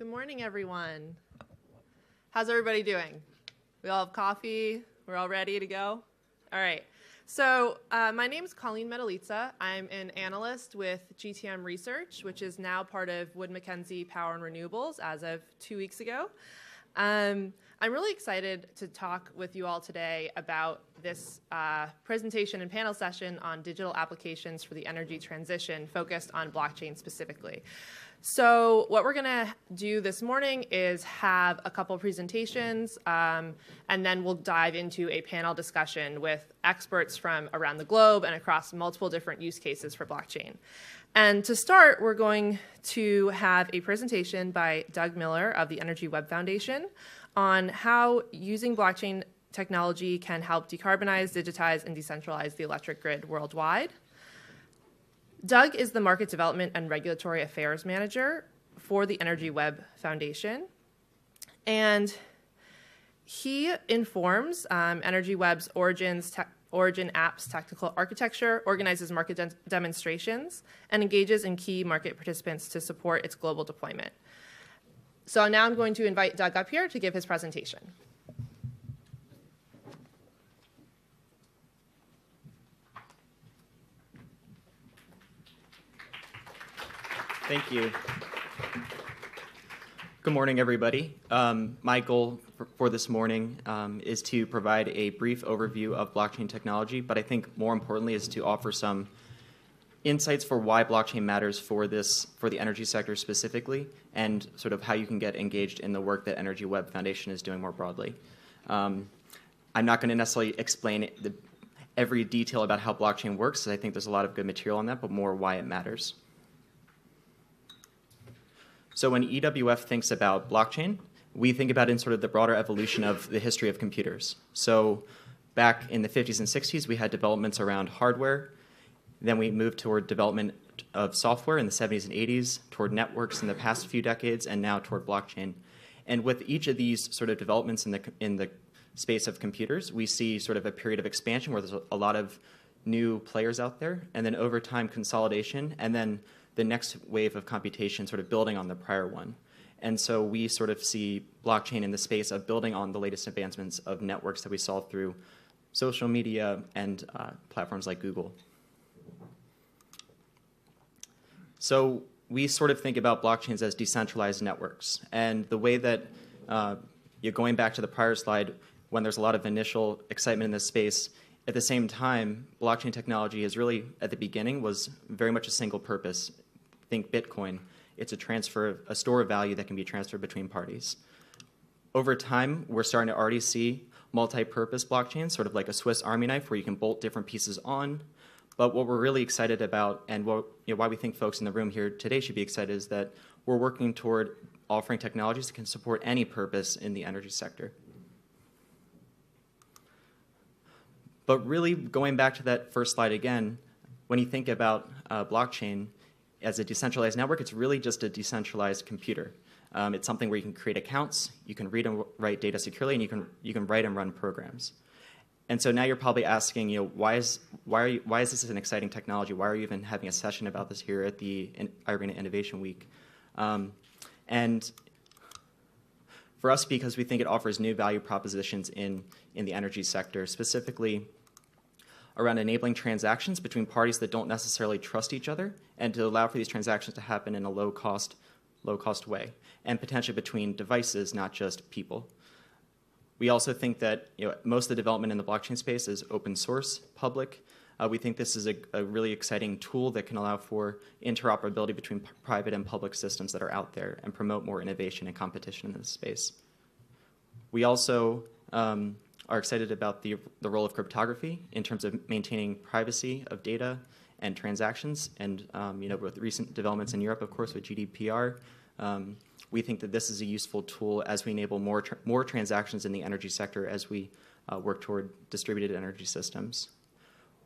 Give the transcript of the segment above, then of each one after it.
Good morning, everyone. How's everybody doing? We all have coffee? We're all ready to go? All right. So my name is Colleen Metalitza. I'm an analyst with GTM Research, which is now part of Wood Mackenzie Power and Renewables as of 2 weeks ago. I'm really excited to talk with you all today about this presentation and panel session on digital applications for the energy transition focused on blockchain specifically. So what we're going to do this morning is have a couple presentations, and then we'll dive into a panel discussion with experts from around the globe and across multiple different use cases for blockchain. And to start, we're going to have a presentation by Doug Miller of the Energy Web Foundation on how using blockchain technology can help decarbonize, digitize, and decentralize the electric grid worldwide. Doug is the Market Development and Regulatory Affairs Manager for the Energy Web Foundation, and he informs Energy Web's Origin Apps technical architecture, organizes market demonstrations, and engages in key market participants to support its global deployment. So now I'm going to invite Doug up here to give his presentation. Thank you. Good morning, everybody. My goal for this morning is to provide a brief overview of blockchain technology, but I think more importantly is to offer some insights for why blockchain matters for the energy sector specifically, and sort of how you can get engaged in the work that Energy Web Foundation is doing more broadly. I'm not going to necessarily explain every detail about how blockchain works, because I think there's a lot of good material on that, but more why it matters. So when EWF thinks about blockchain, we think about it in sort of the broader evolution of the history of computers. So back in the 50s and 60s, we had developments around hardware. Then we moved toward development of software in the 70s and 80s, toward networks in the past few decades, and now toward blockchain. And with each of these sort of developments in the space of computers, we see sort of a period of expansion where there's a lot of new players out there, and then over time consolidation, and then the next wave of computation sort of building on the prior one. And so we sort of see blockchain in the space of building on the latest advancements of networks that we saw through social media and platforms like Google. So we sort of think about blockchains as decentralized networks. And the way that, you're going back to the prior slide, when there's a lot of initial excitement in this space, at the same time, blockchain technology is really, at the beginning, was very much a single purpose. Think Bitcoin. It's a store of value that can be transferred between parties. Over time, we're starting to already see multi-purpose blockchains, sort of like a Swiss Army knife where you can bolt different pieces on. But what we're really excited about, and why we think folks in the room here today should be excited, is that we're working toward offering technologies that can support any purpose in the energy sector. But really, going back to that first slide again, when you think about blockchain as a decentralized network, it's really just a decentralized computer. It's something where you can create accounts, you can read and write data securely, and you can write and run programs. And so now you're probably asking, why is this an exciting technology? Why are you even having a session about this here at the IRENA Innovation Week? And for us, because we think it offers new value propositions in the energy sector, specifically around enabling transactions between parties that don't necessarily trust each other, and to allow for these transactions to happen in a low-cost way, and potentially between devices, not just people. We also think that most of the development in the blockchain space is open source, public. We think this is a really exciting tool that can allow for interoperability between private and public systems that are out there and promote more innovation and competition in this space. We also are excited about the role of cryptography in terms of maintaining privacy of data and transactions. And with recent developments in Europe, of course, with GDPR, we think that this is a useful tool as we enable more transactions in the energy sector as we work toward distributed energy systems.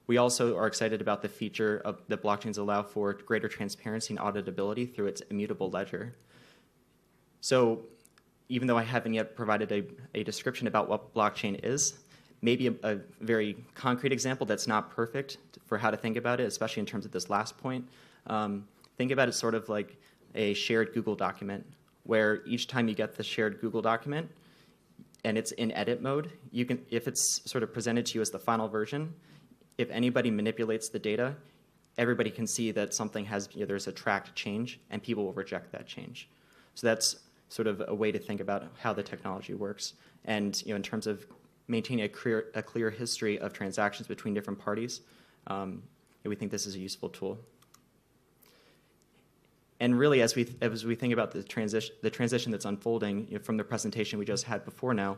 We also are excited about the feature that blockchains allow for greater transparency and auditability through its immutable ledger. So even though I haven't yet provided a description about what blockchain is, maybe a very concrete example that's not perfect for how to think about it, especially in terms of this last point. Think about it sort of like a shared Google document where each time you get the shared Google document and it's in edit mode, you can, if it's sort of presented to you as the final version, if anybody manipulates the data, everybody can see that something has, there's a tracked change, and people will reject that change. So that's sort of a way to think about how the technology works. And in terms of maintaining a clear history of transactions between different parties, we think this is a useful tool. And really, as we think about the transition that's unfolding from the presentation we just had before now,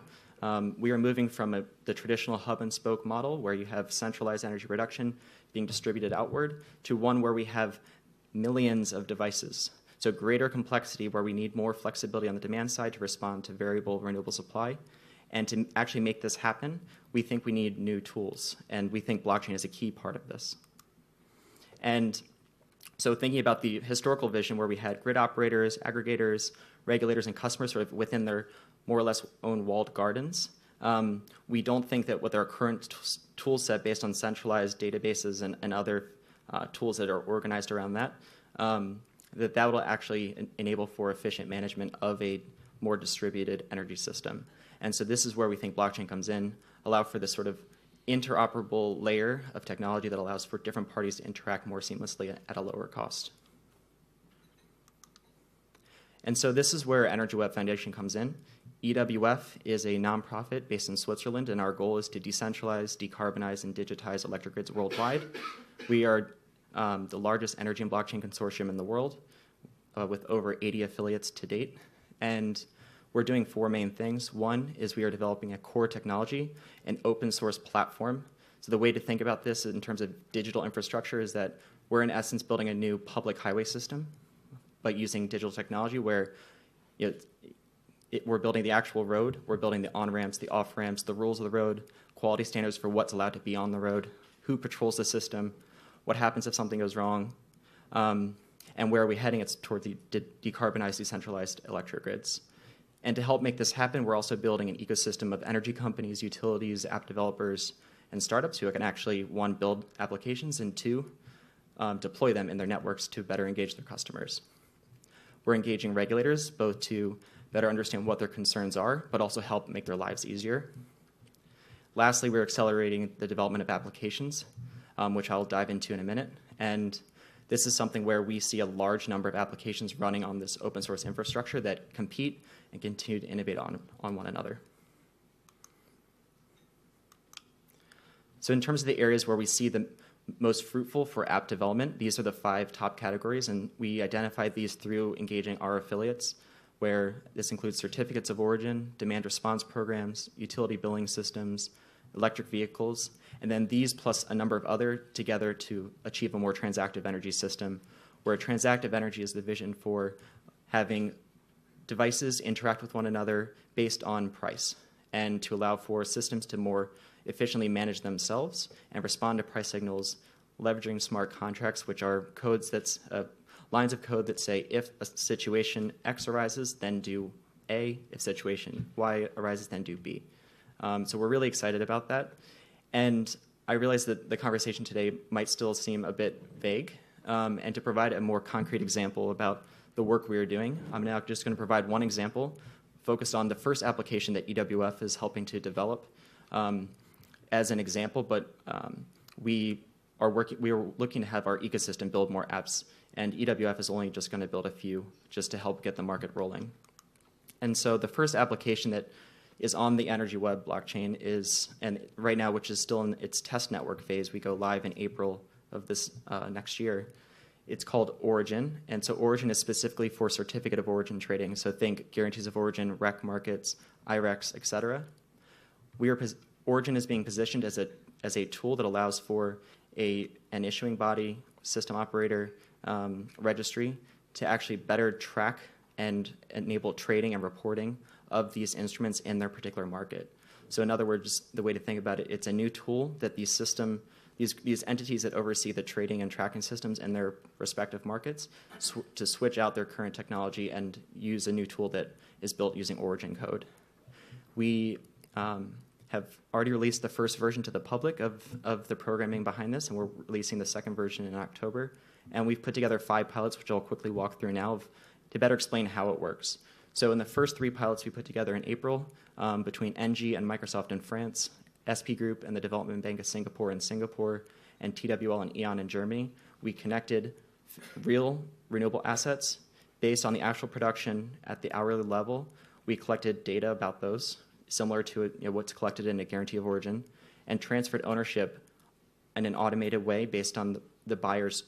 we are moving from the traditional hub and spoke model where you have centralized energy production being distributed outward to one where we have millions of devices. So greater complexity where we need more flexibility on the demand side to respond to variable renewable supply. And to actually make this happen, we think we need new tools. And we think blockchain is a key part of this. And so thinking about the historical vision where we had grid operators, aggregators, regulators, and customers sort of within their more or less own walled gardens, we don't think that with our current tool set based on centralized databases and other tools that are organized around that, that will actually enable for efficient management of a more distributed energy system. And so this is where we think blockchain comes in, allow for this sort of interoperable layer of technology that allows for different parties to interact more seamlessly at a lower cost. And so this is where Energy Web Foundation comes in. EWF is a nonprofit based in Switzerland, and our goal is to decentralize, decarbonize, and digitize electric grids worldwide. We are the largest energy and blockchain consortium in the world, with over 80 affiliates to date. And we're doing four main things. One is we are developing a core technology, an open source platform. So the way to think about this in terms of digital infrastructure is that we're in essence building a new public highway system, but using digital technology where we're building the actual road, we're building the on-ramps, the off-ramps, the rules of the road, quality standards for what's allowed to be on the road, who patrols the system, what happens if something goes wrong, and where are we heading? It's toward the decarbonized, decentralized electric grids. And to help make this happen, we're also building an ecosystem of energy companies, utilities, app developers, and startups who can actually, one, build applications, and two, deploy them in their networks to better engage their customers. We're engaging regulators, both to better understand what their concerns are, but also help make their lives easier. Lastly, we're accelerating the development of applications, which I'll dive into in a minute. And this is something where we see a large number of applications running on this open source infrastructure that compete and continue to innovate on one another. So in terms of the areas where we see the most fruitful for app development, these are the 5 top categories, and we identified these through engaging our affiliates, where this includes certificates of origin, demand response programs, utility billing systems, electric vehicles, and then these plus a number of other together to achieve a more transactive energy system, where transactive energy is the vision for having devices interact with one another based on price, and to allow for systems to more efficiently manage themselves and respond to price signals, leveraging smart contracts, which are codes that's lines of code that say if a situation X arises, then do A. If situation Y arises, then do B. So we're really excited about that. And I realize that the conversation today might still seem a bit vague. And to provide a more concrete example about the work we are doing, I'm now just going to provide one example focused on the first application that EWF is helping to develop as an example, but we are looking to have our ecosystem build more apps, and EWF is only just going to build a few just to help get the market rolling. And so the first application that is on the Energy Web blockchain is, and right now, which is still in its test network phase, we go live in April of this next year. It's called Origin, and so Origin is specifically for certificate of origin trading. So think guarantees of origin, REC markets, IREX, et cetera. Origin is being positioned as a tool that allows for an issuing body, system operator, registry to actually better track and enable trading and reporting of these instruments in their particular market. So in other words, the way to think about it, it's a new tool that these entities that oversee the trading and tracking systems in their respective markets to switch out their current technology and use a new tool that is built using Origin code. We have already released the first version to the public of the programming behind this, and we're releasing the second version in October. And we've put together 5 pilots, which I'll quickly walk through now, to better explain how it works. So in the first 3 pilots we put together in April between ENGIE and Microsoft in France, SP Group and the Development Bank of Singapore in Singapore, and TWL and E.ON in Germany, we connected real renewable assets based on the actual production at the hourly level. We collected data about those, similar to what's collected in a guarantee of origin, and transferred ownership in an automated way based on the buyer's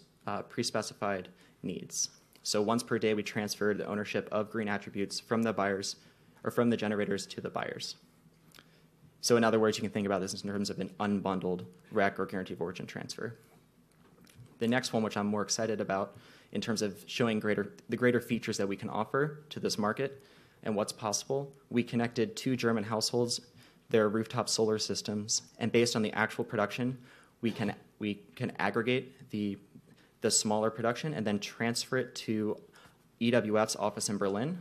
pre-specified needs. So once per day, we transferred the ownership of green attributes from the buyers or from the generators to the buyers. So in other words, you can think about this in terms of an unbundled REC or guarantee of origin transfer. The next one, which I'm more excited about in terms of showing the greater features that we can offer to this market and what's possible, we connected 2 German households, their rooftop solar systems, and based on the actual production, we can aggregate the smaller production and then transfer it to EWF's office in Berlin.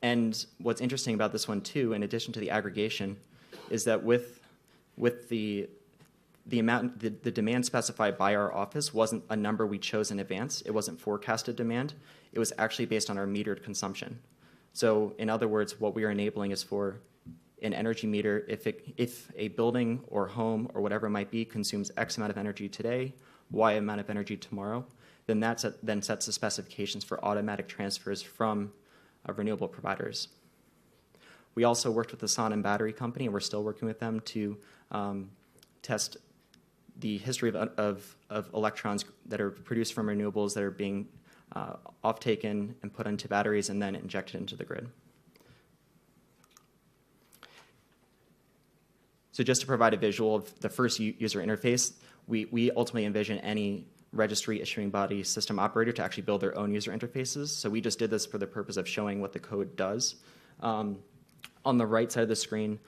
And what's interesting about this one too, in addition to the aggregation, is that with the demand specified by our office wasn't a number we chose in advance. It wasn't forecasted demand. It was actually based on our metered consumption. So in other words, what we are enabling is for an energy meter, if a building or home or whatever it might be consumes X amount of energy today, Y amount of energy tomorrow, then that then sets the specifications for automatic transfers from renewable providers. We also worked with the Sun and Battery Company, and we're still working with them to test the history of electrons that are produced from renewables that are being off-taken and put into batteries and then injected into the grid. So just to provide a visual of the first user interface, we ultimately envision any registry issuing body system operator to actually build their own user interfaces. So we just did this for the purpose of showing what the code does. On the right side of the screen,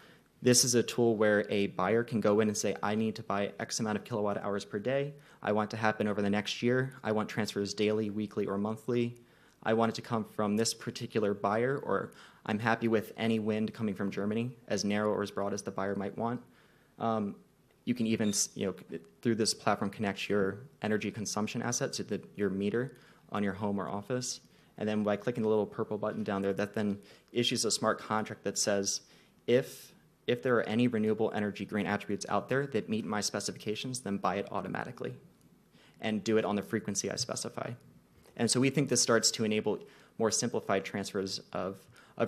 this is a tool where a buyer can go in and say, I need to buy X amount of kilowatt hours per day. I want to happen over the next year. I want transfers daily, weekly, or monthly. I want it to come from this particular buyer, or I'm happy with any wind coming from Germany, as narrow or as broad as the buyer might want. You can even, through this platform, connect your energy consumption assets to your meter on your home or office. And then by clicking the little purple button down there, that then issues a smart contract that says, if there are any renewable energy green attributes out there that meet my specifications, then buy it automatically and do it on the frequency I specify. And so we think this starts to enable more simplified transfers of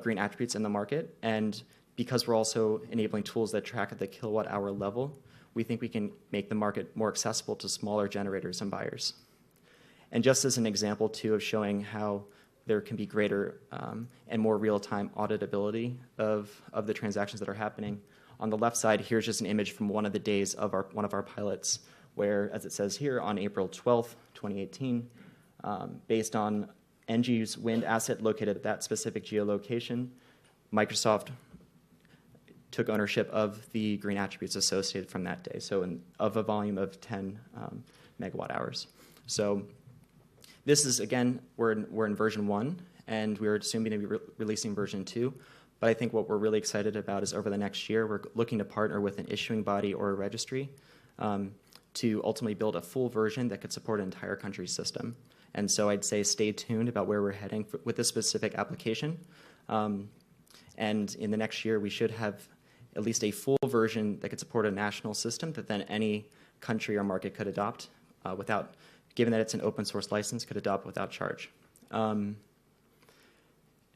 green attributes in the market. And because we're also enabling tools that track at the kilowatt hour level, we think we can make the market more accessible to smaller generators and buyers. And just as an example, too, of showing how there can be greater and more real-time auditability of the transactions that are happening. On the left side, here's just an image from one of the days of one of our pilots, where, as it says here, on April 12th, 2018, based on ENGIE's wind asset located at that specific geolocation, Microsoft took ownership of the green attributes associated from that day, so of a volume of 10 megawatt hours. So this is, again, we're in version 1, and we're soon going to be releasing version 2. But I think what we're really excited about is over the next year, we're looking to partner with an issuing body or a registry to ultimately build a full version that could support an entire country system. And so I'd say stay tuned about where we're heading with this specific application. And in the next year, we should have at least a full version that could support a national system that then any country or market could adopt given that it's an open source license, could adopt without charge.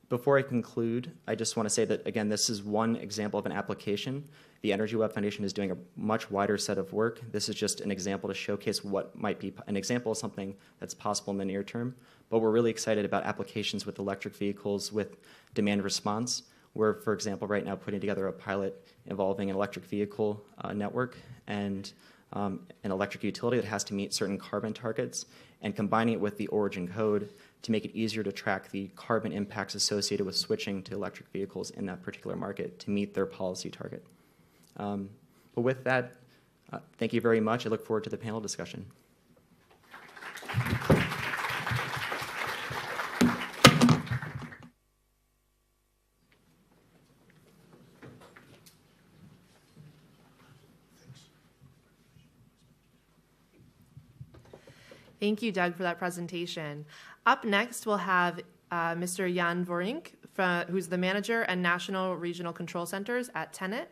Before I conclude, I just want to say that, again, this is one example of an application. The Energy Web Foundation is doing a much wider set of work. This is just an example to showcase what might be an example of something that's possible in the near term. But we're really excited about applications with electric vehicles with demand response. We're, for example, right now putting together a pilot involving an electric vehicle network and an electric utility that has to meet certain carbon targets, and combining it with the origin code to make it easier to track the carbon impacts associated with switching to electric vehicles in that particular market to meet their policy target. But with that, thank you very much. I look forward to the panel discussion. Thank you, Doug, for that presentation. Up next, we'll have Mr. Jan Vorink who's the manager and national regional control centers at TenneT.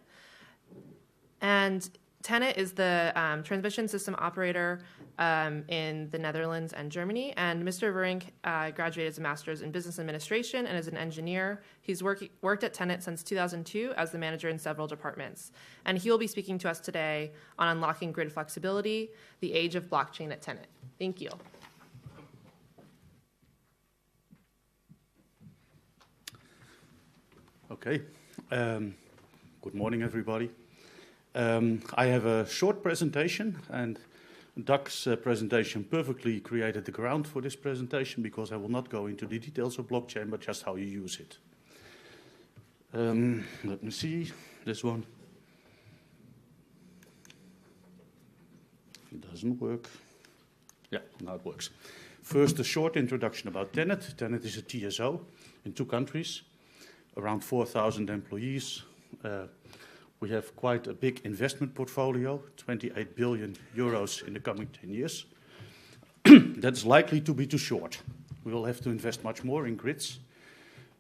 And TenneT is the transmission system operator in the Netherlands and Germany. And Mr. Verink graduated as a master's in business administration and is an engineer. He's worked at TenneT since 2002 as the manager in several departments. And he will be speaking to us today on unlocking grid flexibility, the age of blockchain at TenneT. Thank you. Okay. Good morning, everybody. I have a short presentation, and Doug's presentation perfectly created the ground for this presentation because I will not go into the details of blockchain, but just how you use it. Let me see, this one. It doesn't work. Yeah, now it works. First, a short introduction about TenneT. TenneT is a TSO in 2 countries, around 4,000 employees. We have quite a big investment portfolio, 28 billion euros in the coming 10 years. That's likely to be too short. We will have to invest much more in grids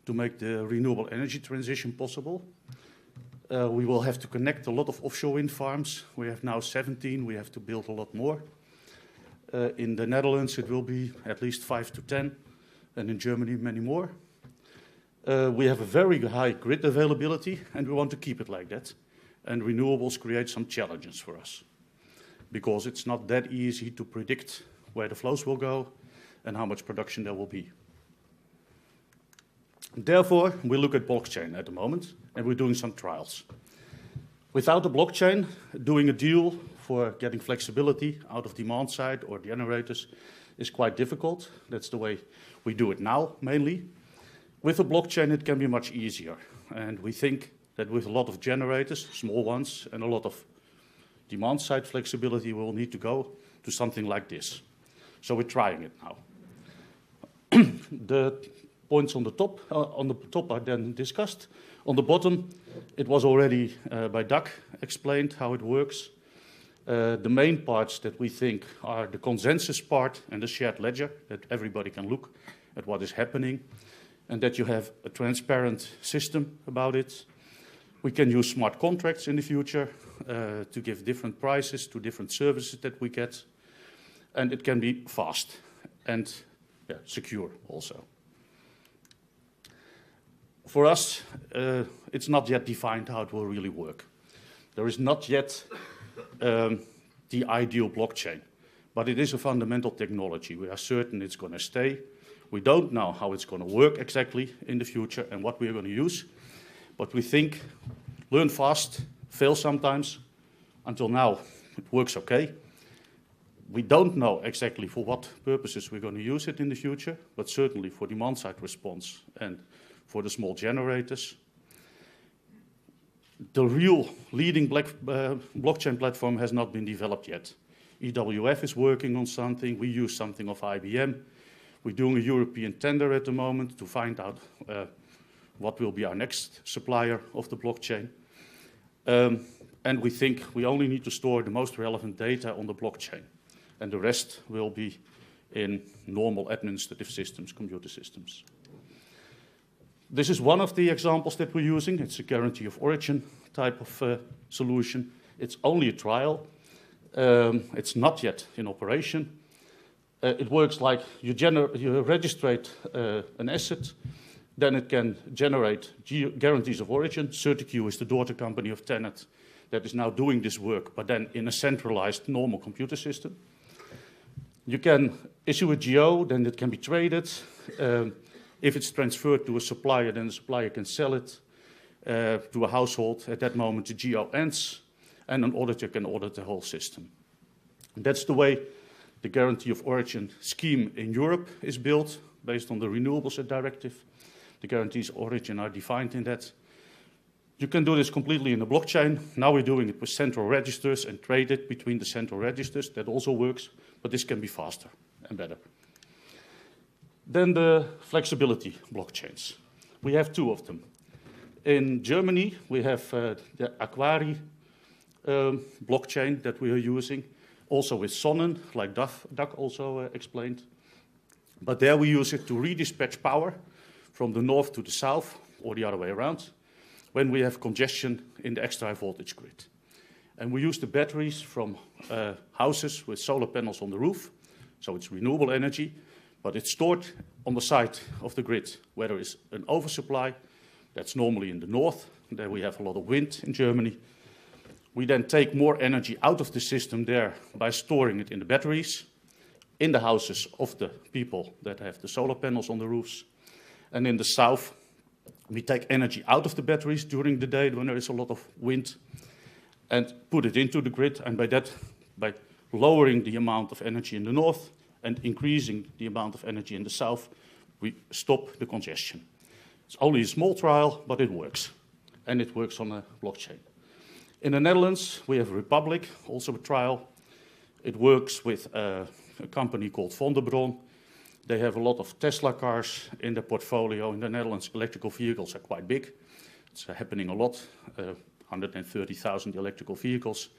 to make the renewable energy transition possible. We will have to connect a lot of offshore wind farms. We have now 17. We have to build a lot more. In the Netherlands, it will be at least 5 to 10, and in Germany, many more. We have a very high grid availability, and we want to keep it like that. And renewables create some challenges for us, because it's not that easy to predict where the flows will go and how much production there will be. Therefore, we look at blockchain at the moment, and we're doing some trials. Without a blockchain, doing a deal for getting flexibility out of demand side or generators is quite difficult. That's the way we do it now, mainly. With a blockchain, it can be much easier. And we think that with a lot of generators, small ones, and a lot of demand-side flexibility, we will need to go to something like this. So we're trying it now. The points on the top are then discussed. On the bottom, it was already by Doug explained how it works. The main parts that we think are the consensus part and the shared ledger, that everybody can look at what is happening, and that you have a transparent system about it. We can use smart contracts in the future to give different prices to different services that we get. And it can be fast and secure also. For us, it's not yet defined how it will really work. There is not yet the ideal blockchain, but it is a fundamental technology. We are certain it's going to stay. We don't know how it's going to work exactly in the future and what we're going to use. But we think, learn fast, fail sometimes. Until now, it works okay. We don't know exactly for what purposes we're going to use it in the future, but certainly for demand-side response and for the small generators. The real leading blockchain platform has not been developed yet. EWF is working on something. We use something of IBM. We're doing a European tender at the moment to find out what will be our next supplier of the blockchain. And we think we only need to store the most relevant data on the blockchain. And the rest will be in normal administrative systems, computer systems. This is one of the examples that we're using. It's a guarantee of origin type of solution. It's only a trial. It's not yet in operation. It works like you register an asset, then it can generate guarantees of origin. CertiQ is the daughter company of TenneT that is now doing this work, but then in a centralized normal computer system. You can issue a GO, then it can be traded. If it's transferred to a supplier, then the supplier can sell it to a household. At that moment, the GO ends, and an auditor can audit the whole system. And that's the way the guarantee of origin scheme in Europe is built, based on the Renewables Directive. The guarantees of origin are defined in that. You can do this completely in the blockchain. Now we're doing it with central registers and trade it between the central registers. That also works, but this can be faster and better. Then the flexibility blockchains. We have 2 of them. In Germany, we have the Aquari blockchain that we are using, also with Sonnen, like Doug also explained. But there we use it to redispatch power from the north to the south, or the other way around, when we have congestion in the extra high voltage grid. And we use the batteries from houses with solar panels on the roof, so it's renewable energy, but it's stored on the side of the grid where there is an oversupply. That's normally in the north. There we have a lot of wind in Germany. We then take more energy out of the system there by storing it in the batteries, in the houses of the people that have the solar panels on the roofs. And in the south, we take energy out of the batteries during the day when there is a lot of wind and put it into the grid. And by that, by lowering the amount of energy in the north and increasing the amount of energy in the south, we stop the congestion. It's only a small trial, but it works. And it works on a blockchain. In the Netherlands, we have Republic, also a trial. It works with a company called Vonderbron. They have a lot of Tesla cars in their portfolio. In the Netherlands, electrical vehicles are quite big. It's happening a lot, 130,000 electrical vehicles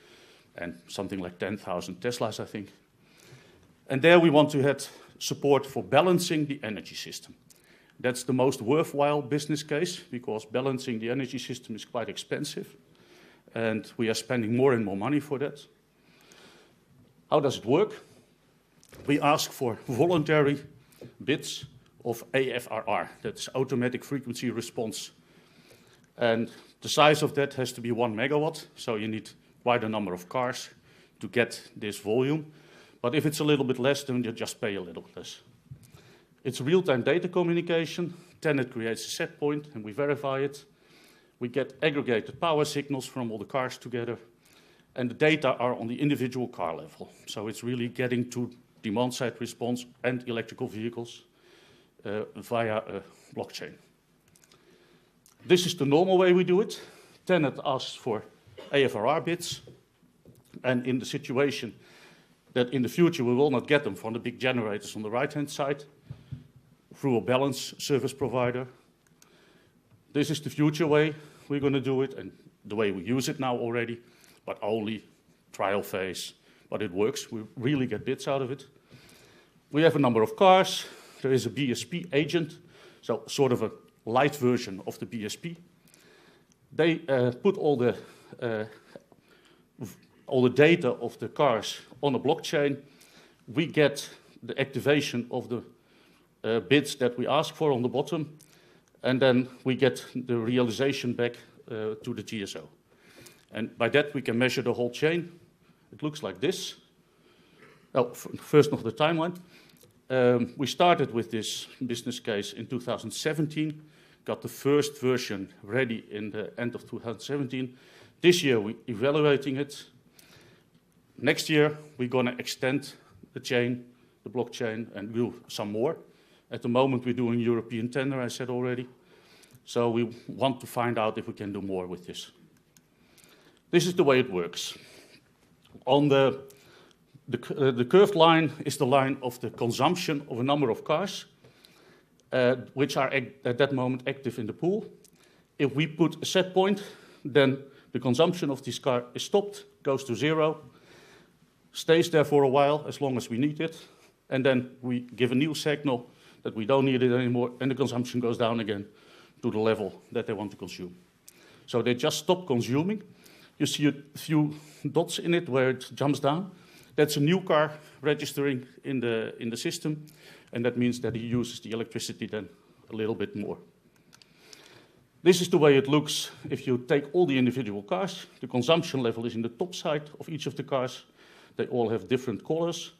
and something like 10,000 Teslas, I think. And there we want to have support for balancing the energy system. That's the most worthwhile business case because balancing the energy system is quite expensive. And we are spending more and more money for that. How does it work? We ask for voluntary bits of AFRR, that's automatic frequency response. And the size of that has to be 1 megawatt, so you need quite a number of cars to get this volume. But if it's a little bit less, then you just pay a little less. It's real-time data communication. Tenet creates a set point, and we verify it. We get aggregated power signals from all the cars together, and the data are on the individual car level. So it's really getting to demand-side response and electrical vehicles via a blockchain. This is the normal way we do it. Tenet asks for AFRR bits, and in the situation that in the future we will not get them from the big generators on the right-hand side, through a balance service provider. This is the future way we're going to do it, and the way we use it now already, but only trial phase. But it works. We really get bits out of it. We have a number of cars. There is a BSP agent, so sort of a light version of the BSP. They put all the data of the cars on a blockchain. We get the activation of the bits that we ask for on the bottom, and then we get the realization back to the GSO. And by that, we can measure the whole chain. It looks like this. Oh, first of the timeline. We started with this business case in 2017, got the first version ready in the end of 2017. This year, we're evaluating it. Next year, we're going to extend the chain, the blockchain, and do some more. At the moment, we're doing European tender, I said already. So we want to find out if we can do more with this. This is the way it works. On the curved line is the line of the consumption of a number of cars, which are at that moment active in the pool. If we put a set point, then the consumption of this car is stopped, goes to zero, stays there for a while, as long as we need it, and then we give a new signal that we don't need it anymore, and the consumption goes down again to the level that they want to consume. So they just stop consuming. You see a few dots in it where it jumps down. That's a new car registering in the system, and that means that it uses the electricity then a little bit more. This is the way it looks if you take all the individual cars. The consumption level is in the top side of each of the cars. They all have different colors.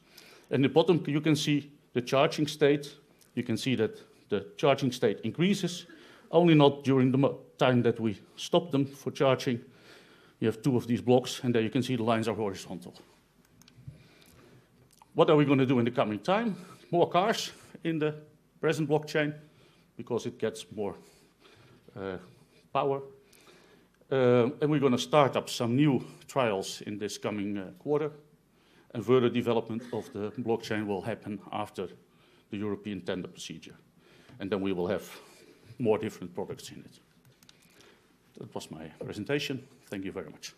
And at the bottom, you can see the charging state. You can see that the charging state increases, only not during the time that we stop them for charging. You have two of these blocks, and there you can see the lines are horizontal. What are we going to do in the coming time? More cars in the present blockchain, because it gets more power. And we're going to start up some new trials in this coming quarter. And further development of the blockchain will happen after the European tender procedure. And then we will have more different products in it. That was my presentation. Thank you very much.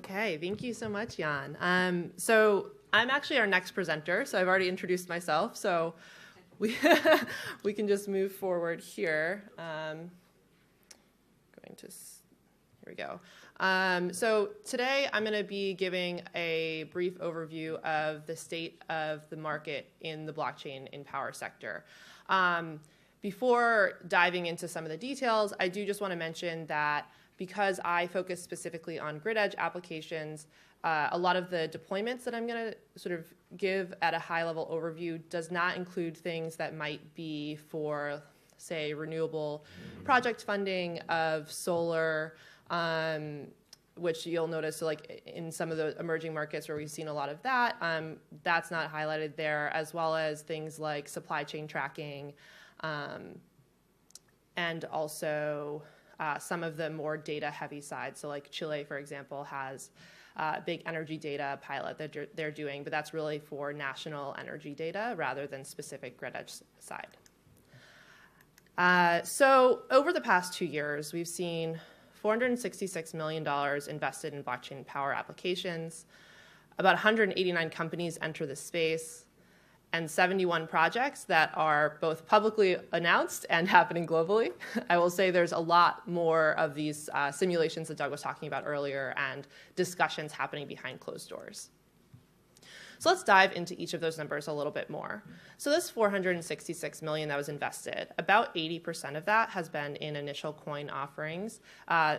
Okay, thank you so much, Jan. So I'm actually our next presenter, so I've already introduced myself, so we can just move forward here. Here we go. So today I'm going to be giving a brief overview of the state of the market in the blockchain in power sector. Before diving into some of the details, I do just want to mention that because I focus specifically on grid edge applications, a lot of the deployments that I'm going to sort of give at a high level overview does not include things that might be for, say, renewable project funding of solar, which you'll notice like in some of the emerging markets where we've seen a lot of that, that's not highlighted there, as well as things like supply chain tracking, and also some of the more data-heavy side. So like Chile, for example, has a big energy data pilot that they're doing, but that's really for national energy data rather than specific grid edge side. So over the past 2 years, we've seen $466 million invested in blockchain power applications, about 189 companies enter the space, and 71 projects that are both publicly announced and happening globally. I will say there's a lot more of these simulations that Doug was talking about earlier and discussions happening behind closed doors. So let's dive into each of those numbers a little bit more. So this $466 million that was invested, about 80% of that has been in initial coin offerings.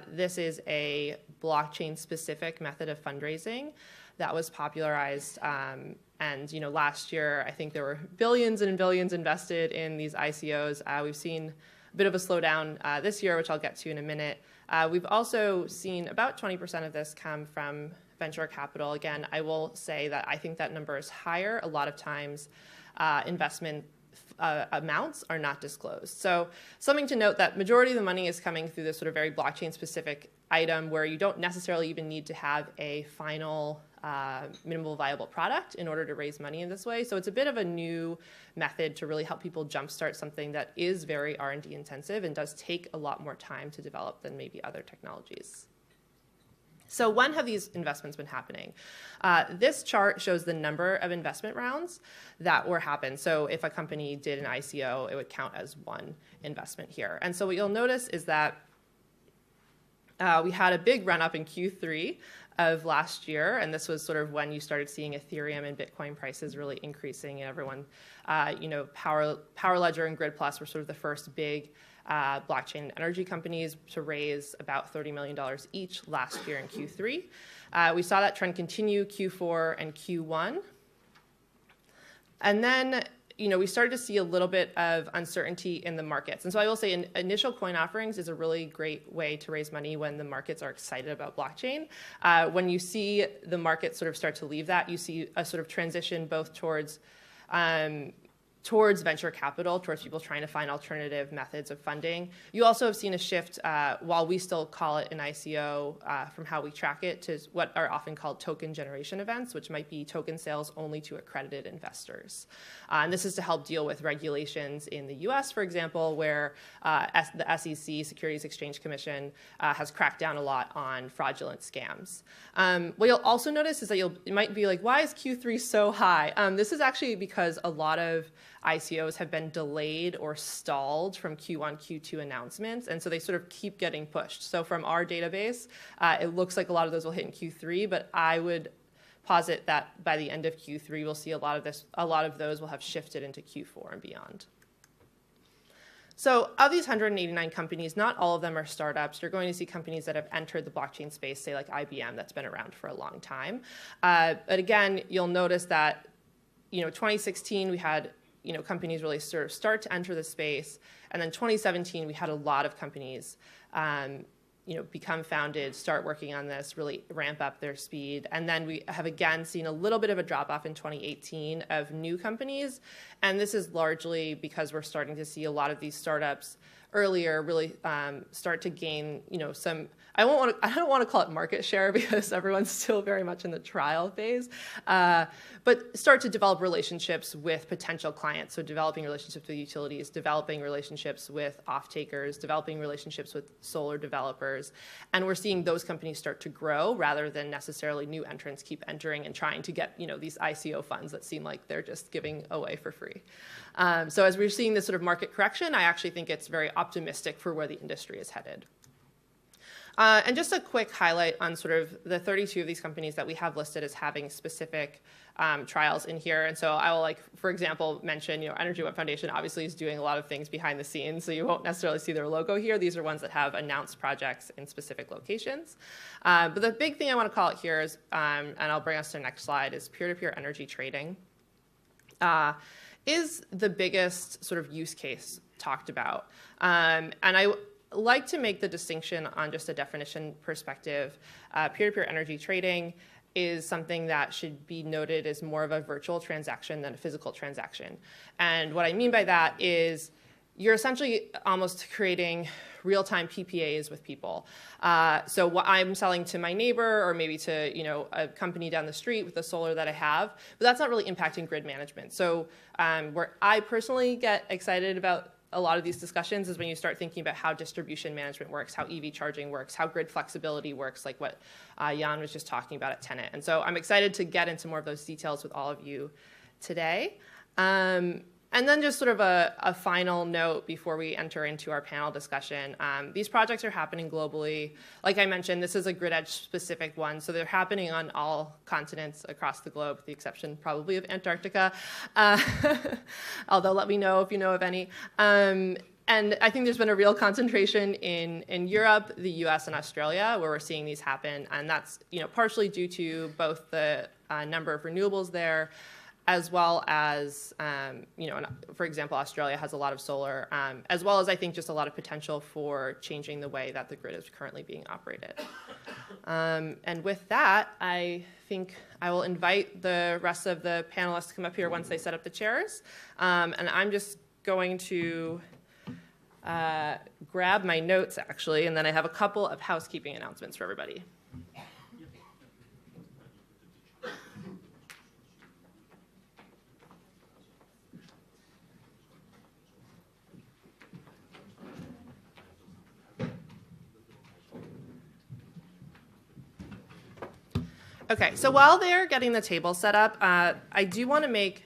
This is a blockchain-specific method of fundraising that was popularized. And last year, I think there were billions and billions invested in these ICOs. We've seen a bit of a slowdown this year, which I'll get to in a minute. We've also seen about 20% of this come from venture capital. Again, I will say that I think that number is higher. A lot of times, investment amounts are not disclosed. So something to note that majority of the money is coming through this sort of very blockchain-specific item where you don't necessarily even need to have a final minimal viable product in order to raise money in this way. So it's a bit of a new method to really help people jumpstart something that is very R&D intensive and does take a lot more time to develop than maybe other technologies. So when have these investments been happening? This chart shows the number of investment rounds that were happened. So if a company did an ICO, it would count as one investment here. And so what you'll notice is that we had a big run up in Q3 of last year, and this was sort of when you started seeing Ethereum and Bitcoin prices really increasing, and everyone, Power Ledger and Grid Plus were sort of the first big blockchain energy companies to raise about $30 million each last year in Q3. We saw that trend continue Q4 and Q1. And then, we started to see a little bit of uncertainty in the markets. And so I will say initial coin offerings is a really great way to raise money when the markets are excited about blockchain. When you see the market sort of start to leave that, you see a sort of transition both towards venture capital, towards people trying to find alternative methods of funding. You also have seen a shift, while we still call it an ICO, from how we track it to what are often called token generation events, which might be token sales only to accredited investors. And this is to help deal with regulations in the US, for example, where the SEC, Securities Exchange Commission, has cracked down a lot on fraudulent scams. What you'll also notice is that you might be like, why is Q3 so high? This is actually because a lot of ICOs have been delayed or stalled from Q1, Q2 announcements, and so they sort of keep getting pushed. So from our database, it looks like a lot of those will hit in Q3, but I would posit that by the end of Q3, we'll see a lot of those will have shifted into Q4 and beyond. So of these 189 companies, not all of them are startups. You're going to see companies that have entered the blockchain space, say like IBM, that's been around for a long time. But again, you'll notice that 2016 we had companies really sort of start to enter the space. And then 2017, we had a lot of companies, become founded, start working on this, really ramp up their speed. And then we have again seen a little bit of a drop off in 2018 of new companies. And this is largely because we're starting to see a lot of these startups earlier really start to gain, some. I don't want to call it market share because everyone's still very much in the trial phase, but start to develop relationships with potential clients. So developing relationships with utilities, developing relationships with off-takers, developing relationships with solar developers. And we're seeing those companies start to grow rather than necessarily new entrants keep entering and trying to get, these ICO funds that seem like they're just giving away for free. So as we're seeing this sort of market correction, I actually think it's very optimistic for where the industry is headed. And just a quick highlight on sort of the 32 of these companies that we have listed as having specific trials in here. And so I will, for example, mention, Energy Web Foundation obviously is doing a lot of things behind the scenes, so you won't necessarily see their logo here. These are ones that have announced projects in specific locations. But the big thing I want to call out here is, and I'll bring us to the next slide, is peer-to-peer energy trading. Is the biggest sort of use case talked about. And I like to make the distinction on just a definition perspective. Peer-to-peer energy trading is something that should be noted as more of a virtual transaction than a physical transaction. And what I mean by that is you're essentially almost creating real-time PPAs with people. So what I'm selling to my neighbor or maybe to a company down the street with the solar that I have, but that's not really impacting grid management. So where I personally get excited about a lot of these discussions is when you start thinking about how distribution management works, how EV charging works, how grid flexibility works, like what Jan was just talking about at Tenet. And so I'm excited to get into more of those details with all of you today. And then just sort of a final note before we enter into our panel discussion. These projects are happening globally. Like I mentioned, this is a grid edge specific one, so they're happening on all continents across the globe, with the exception probably of Antarctica. Although let me know if you know of any. And I think there's been a real concentration in Europe, the US, and Australia, where we're seeing these happen. And that's partially due to both the number of renewables there, as well as, for example, Australia has a lot of solar, as well as I think just a lot of potential for changing the way that the grid is currently being operated. And with that, I think I will invite the rest of the panelists to come up here once they set up the chairs. And I'm just going to grab my notes, actually, and then I have a couple of housekeeping announcements for everybody. Okay, so while they're getting the table set up, I do want to make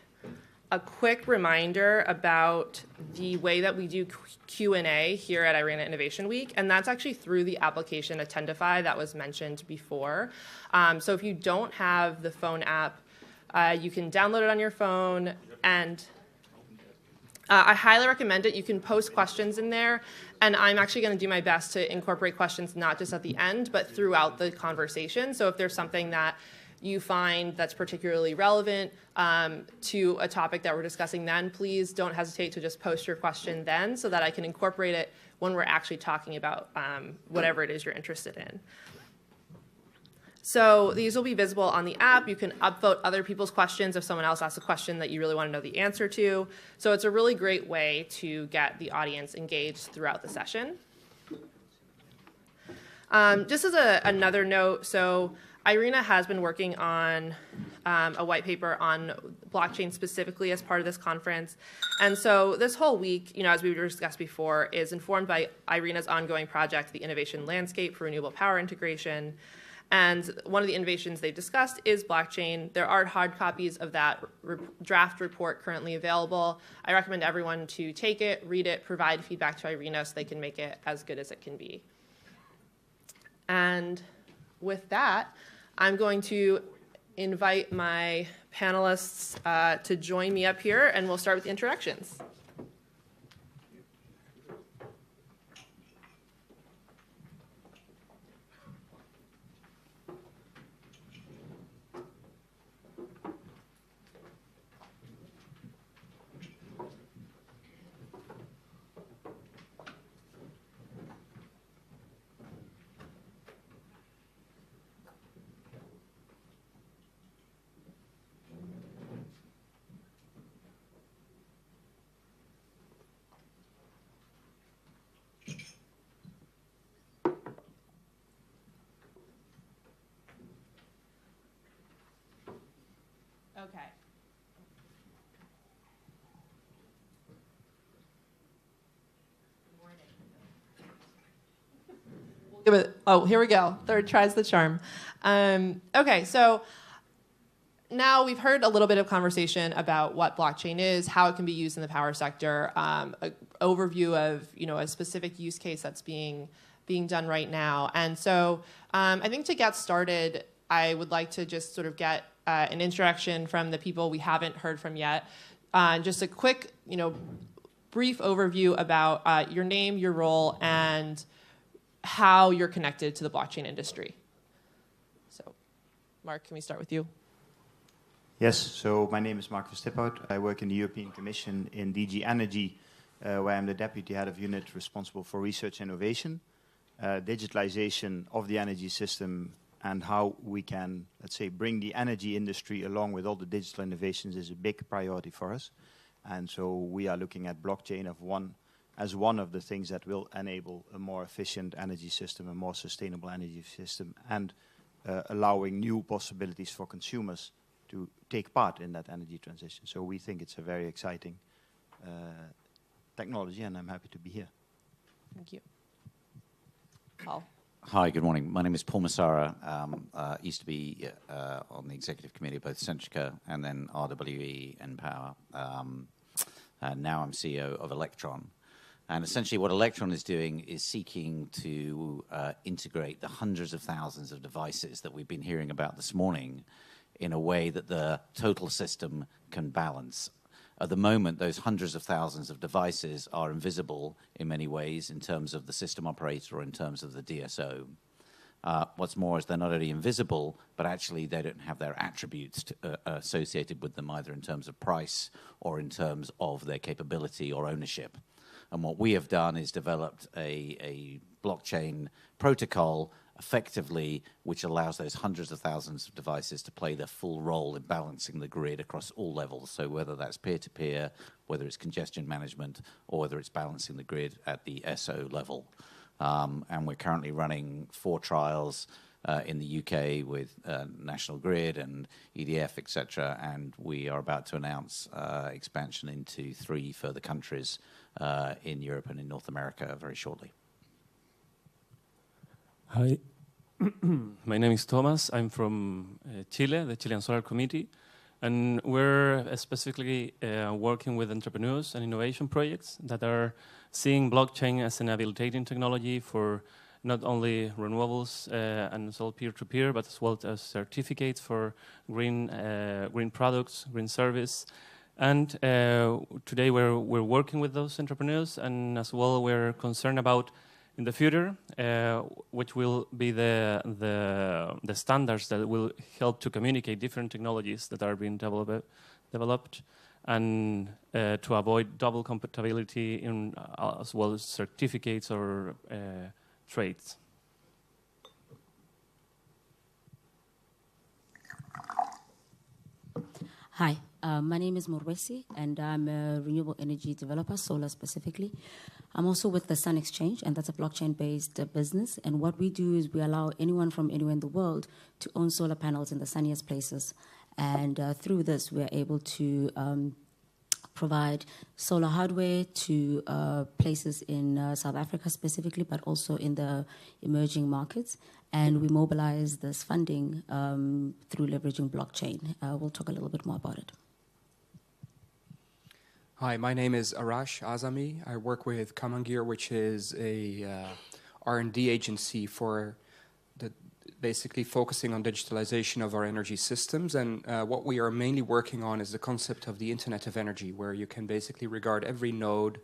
a quick reminder about the way that we do Q&A here at IRENA Innovation Week, and that's actually through the application Attendify that was mentioned before. So if you don't have the phone app, you can download it on your phone, and I highly recommend it. You can post questions in there, and I'm actually going to do my best to incorporate questions not just at the end, but throughout the conversation. So if there's something that you find that's particularly relevant to a topic that we're discussing then, please don't hesitate to just post your question then so that I can incorporate it when we're actually talking about whatever it is you're interested in. So these will be visible on the app. You can upvote other people's questions if someone else asks a question that you really want to know the answer to. So it's a really great way to get the audience engaged throughout the session. Just as another note, so IRENA has been working on a white paper on blockchain specifically as part of this conference. And so this whole week, as we discussed before, is informed by IRENA's ongoing project, the Innovation Landscape for Renewable Power Integration. And one of the innovations they've discussed is blockchain. There are hard copies of that draft report currently available. I recommend everyone to take it, read it, provide feedback to IRENA so they can make it as good as it can be. And with that, I'm going to invite my panelists to join me up here, and we'll start with introductions. Okay. Oh, here we go. Third tries the charm. Okay, so now we've heard a little bit of conversation about what blockchain is, how it can be used in the power sector, an overview of a specific use case that's being done right now. And so I think to get started, I would like to just sort of get an introduction from the people we haven't heard from yet. Just a quick, brief overview about your name, your role, and how you're connected to the blockchain industry. So, Mark, can we start with you? Yes, so my name is Mark Verstiphout. I work in the European Commission in DG Energy, where I'm the deputy head of unit responsible for research and innovation, digitalization of the energy system, and how we can, let's say, bring the energy industry along with all the digital innovations is a big priority for us. And so we are looking at blockchain as one of the things that will enable a more efficient energy system, a more sustainable energy system, and allowing new possibilities for consumers to take part in that energy transition. So we think it's a very exciting technology, and I'm happy to be here. Thank you. Paul. Hi, good morning. My name is Paul Massara. Used to be on the executive committee of both Centrica and then RWE and Power. Now I'm CEO of Electron. And essentially what Electron is doing is seeking to integrate the hundreds of thousands of devices that we've been hearing about this morning in a way that the total system can balance. At the moment, those hundreds of thousands of devices are invisible in many ways in terms of the system operator or in terms of the DSO. What's more is they're not only invisible, but actually they don't have their attributes associated with them either in terms of price or in terms of their capability or ownership. And what we have done is developed a blockchain protocol effectively, which allows those hundreds of thousands of devices to play their full role in balancing the grid across all levels. So whether that's peer-to-peer, whether it's congestion management, or whether it's balancing the grid at the SO level. And we're currently running 4 trials in the UK with National Grid and EDF, etc. And we are about to announce expansion into 3 further countries in Europe and in North America very shortly. Hi, my name is Thomas. I'm from Chile, the Chilean Solar Committee, and we're specifically working with entrepreneurs and innovation projects that are seeing blockchain as an habilitating technology for not only renewables and solar peer-to-peer, but as well as certificates for green products, green service. And today we're working with those entrepreneurs, and as well we're concerned about in the future, which will be the standards that will help to communicate different technologies that are being developed, and to avoid double compatibility in as well as certificates or trades. Hi, my name is Morwesi, and I'm a renewable energy developer, solar specifically. I'm also with the Sun Exchange, and that's a blockchain-based business. And what we do is we allow anyone from anywhere in the world to own solar panels in the sunniest places. And through this, we're able to provide solar hardware to places in South Africa specifically, but also in the emerging markets. And we mobilize this funding through leveraging blockchain. We'll talk a little bit more about it. Hi, my name is Arash Azami. I work with Kamangir, which is a R&D agency for basically focusing on digitalization of our energy systems. And what we are mainly working on is the concept of the Internet of Energy, where you can basically regard every node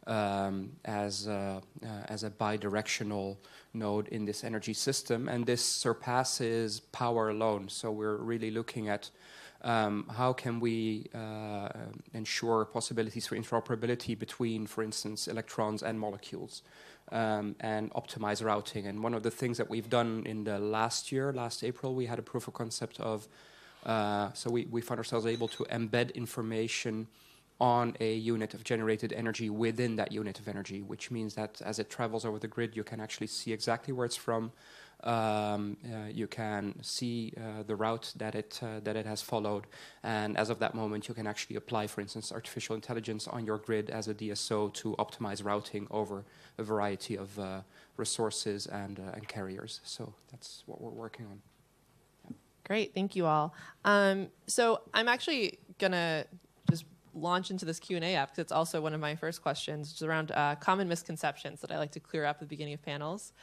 as a bidirectional node in this energy system. And this surpasses power alone. So we're really looking at how can we ensure possibilities for interoperability between, for instance, electrons and molecules, and optimize routing. And one of the things that we've done in the last April, we had a proof of concept of, so we found ourselves able to embed information on a unit of generated energy within that unit of energy, which means that as it travels over the grid, you can actually see exactly where it's from, You can see the route that it has followed, and as of that moment, you can actually apply, for instance, artificial intelligence on your grid as a DSO to optimize routing over a variety of resources and carriers. So that's what we're working on. Great, thank you all. So I'm actually gonna just launch into this Q&A app because it's also one of my first questions, which is around common misconceptions that I like to clear up at the beginning of panels.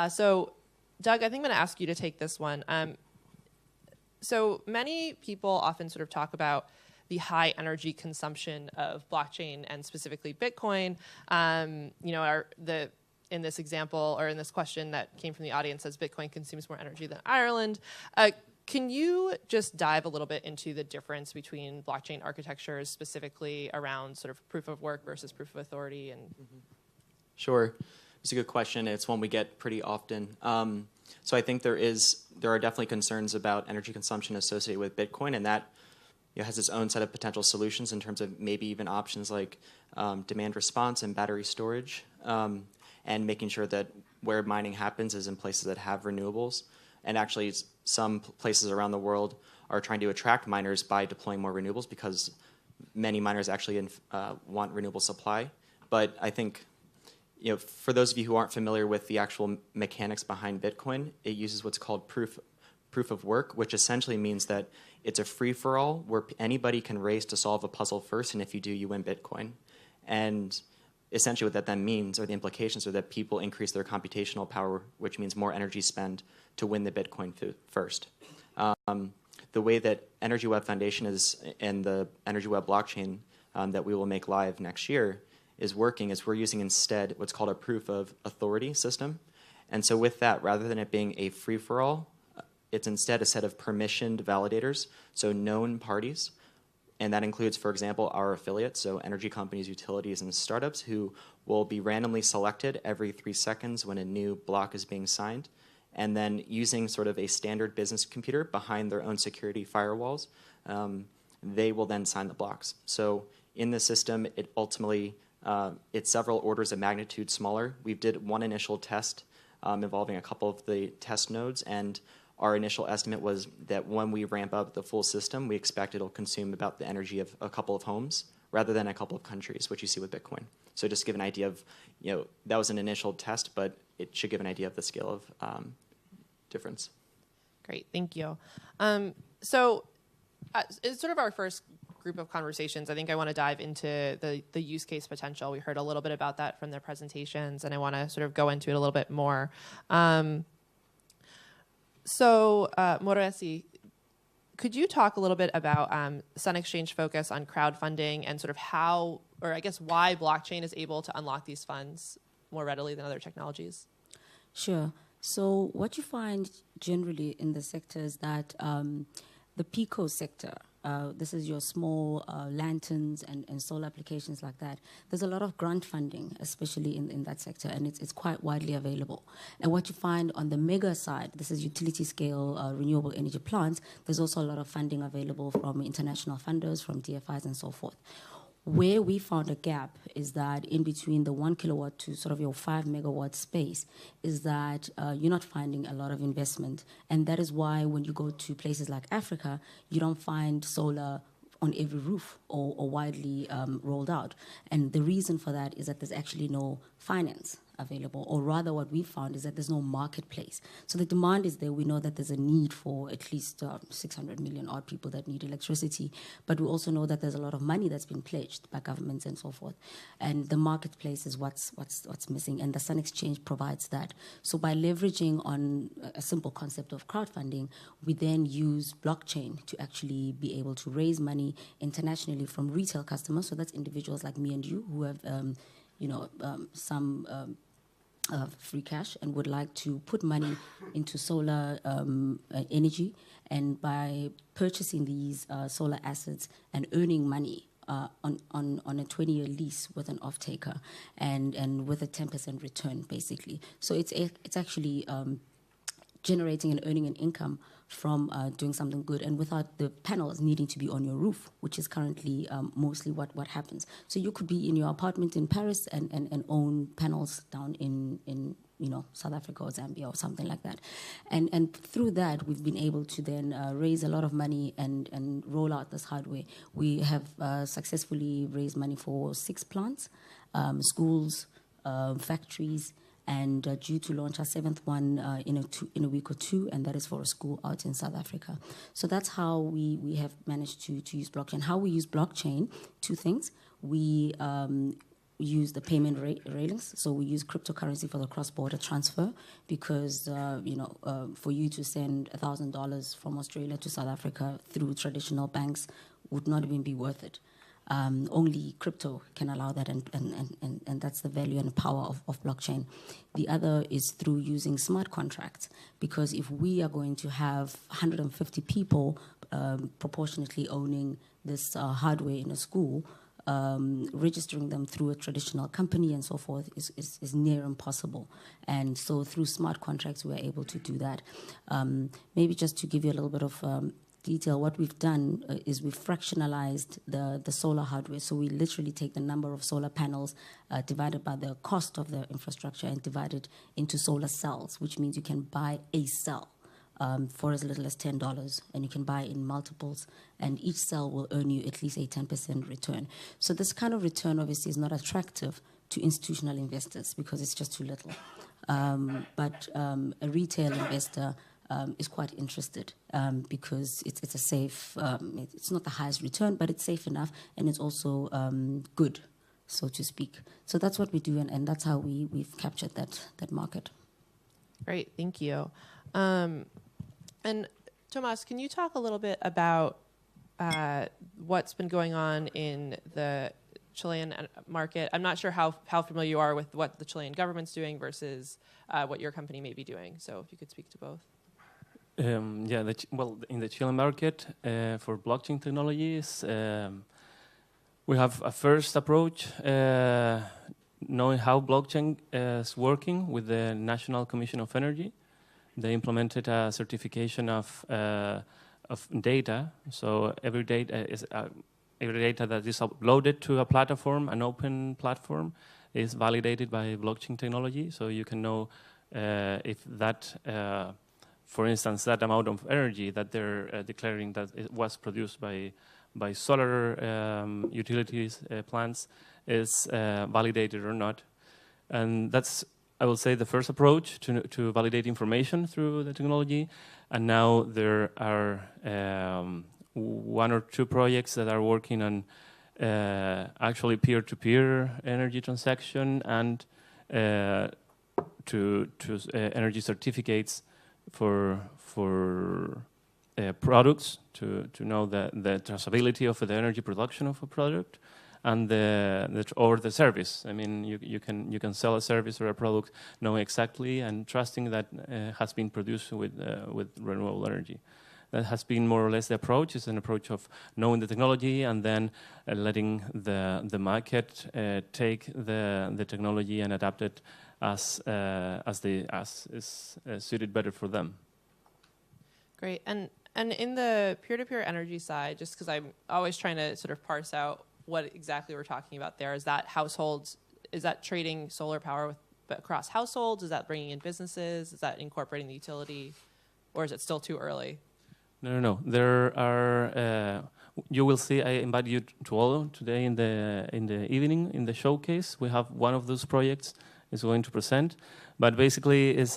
So Doug, I think I'm gonna ask you to take this one. So many people often sort of talk about the high energy consumption of blockchain and specifically Bitcoin. In this example or in this question that came from the audience says Bitcoin consumes more energy than Ireland. Can you just dive a little bit into the difference between blockchain architectures, specifically around sort of proof of work versus proof of authority? And Sure, it's a good question. It's one we get pretty often. So I think there are definitely concerns about energy consumption associated with Bitcoin, and that has its own set of potential solutions in terms of maybe even options like demand response and battery storage, and making sure that where mining happens is in places that have renewables. And actually, some places around the world are trying to attract miners by deploying more renewables because many miners actually want renewable supply. But I think, for those of you who aren't familiar with the actual mechanics behind Bitcoin, it uses what's called proof of work, which essentially means that it's a free-for-all where anybody can race to solve a puzzle first, and if you do, you win Bitcoin. And essentially what that then means, or the implications, are that people increase their computational power, which means more energy spend to win the Bitcoin first. The way that Energy Web Foundation is and the Energy Web blockchain that we will make live next year is working is we're using instead what's called a proof of authority system. And so with that, rather than it being a free-for-all, it's instead a set of permissioned validators, so known parties. And that includes, for example, our affiliates, so energy companies, utilities, and startups who will be randomly selected every 3 seconds when a new block is being signed. And then using sort of a standard business computer behind their own security firewalls, they will then sign the blocks. So in the system, it ultimately, it's several orders of magnitude smaller. We did one initial test involving a couple of the test nodes, and our initial estimate was that when we ramp up the full system, we expect it'll consume about the energy of a couple of homes rather than a couple of countries, which you see with Bitcoin. So just to give an idea of, that was an initial test, but it should give an idea of the scale of difference. Great, thank you. So it's sort of our first group of conversations. I think I want to dive into the use case potential. We heard a little bit about that from their presentations, and I want to sort of go into it a little bit more. So, Moresi, could you talk a little bit about Sun Exchange focus on crowdfunding and sort of how, or I guess why blockchain is able to unlock these funds more readily than other technologies? Sure. So what you find generally in the sector is that the PICO sector, this is your small lanterns and solar applications like that, there's a lot of grant funding, especially in that sector, and it's quite widely available. And what you find on the mega side, this is utility scale renewable energy plants, there's also a lot of funding available from international funders, from DFIs and so forth. Where we found a gap is that in between the 1 kilowatt to sort of your 5 megawatt space is that you're not finding a lot of investment. And that is why when you go to places like Africa, you don't find solar on every roof or widely rolled out. And the reason for that is that there's actually no finance available, or rather what we found is that there's no marketplace. So the demand is there. We know that there's a need for at least 600 million odd people that need electricity, but we also know that there's a lot of money that's been pledged by governments and so forth. And the marketplace is what's missing, and the Sun Exchange provides that. So by leveraging on a simple concept of crowdfunding, we then use blockchain to actually be able to raise money internationally from retail customers. So that's individuals like me and you who have some free cash and would like to put money into solar energy, and by purchasing these solar assets and earning money on a 20-year lease with an off-taker and with a 10% return, basically. So it's actually generating and earning an income from doing something good, and without the panels needing to be on your roof, which is currently mostly what happens. So you could be in your apartment in Paris and own panels down in South Africa or Zambia or something like that. And through that, we've been able to then raise a lot of money and roll out this hardware. We have successfully raised money for 6 plants, schools, factories, and due to launch our 7th one in a week or 2, and that is for a school out in South Africa. So that's how we have managed to use blockchain. How we use blockchain, 2 things. We use the payment railings, so we use cryptocurrency for the cross-border transfer because, for you to send $1,000 from Australia to South Africa through traditional banks would not even be worth it. Only crypto can allow that, and that's the value and power of blockchain. The other is through using smart contracts, because if we are going to have 150 people proportionately owning this hardware in a school, registering them through a traditional company and so forth is near impossible. And so through smart contracts, we are able to do that. Maybe just to give you a little bit of detail, what we've done is we've fractionalized the solar hardware. So we literally take the number of solar panels divided by the cost of the infrastructure and divide it into solar cells, which means you can buy a cell for as little as $10, and you can buy in multiples, and each cell will earn you at least a 10% return. So this kind of return obviously is not attractive to institutional investors because it's just too little. But a retail investor is quite interested because it's a safe, it's not the highest return, but it's safe enough, and it's also good, so to speak. So that's what we do, and that's how we've captured that market. Great, thank you. And Tomas, can you talk a little bit about what's been going on in the Chilean market? I'm not sure how familiar you are with what the Chilean government's doing versus what your company may be doing. So if you could speak to both. In the Chilean market for blockchain technologies, we have a first approach, knowing how blockchain is working with the National Commission of Energy. They implemented a certification of data. So every data that is uploaded to a platform, an open platform, is validated by blockchain technology. So you can know if that, for instance, that amount of energy that they're declaring that it was produced by solar utilities plants is validated or not. And that's, I will say, the first approach to validate information through the technology. And now there are 1 or 2 projects that are working on actually peer-to-peer energy transaction and to energy certificates for products to know the traceability of the energy production of a product. And the service. I mean, you can sell a service or a product knowing exactly and trusting that has been produced with renewable energy. That has been more or less the approach. It's an approach of knowing the technology and then letting the market take the technology and adapt it as is suited better for them. Great. And in the peer-to-peer energy side, just because I'm always trying to sort of parse out what exactly we're talking about there. Is that households? Is that trading solar power across households? Is that bringing in businesses? Is that incorporating the utility? Or is it still too early? No. There are. You will see. I invite you to all today in the evening in the showcase. We have one of those projects is going to present, but basically is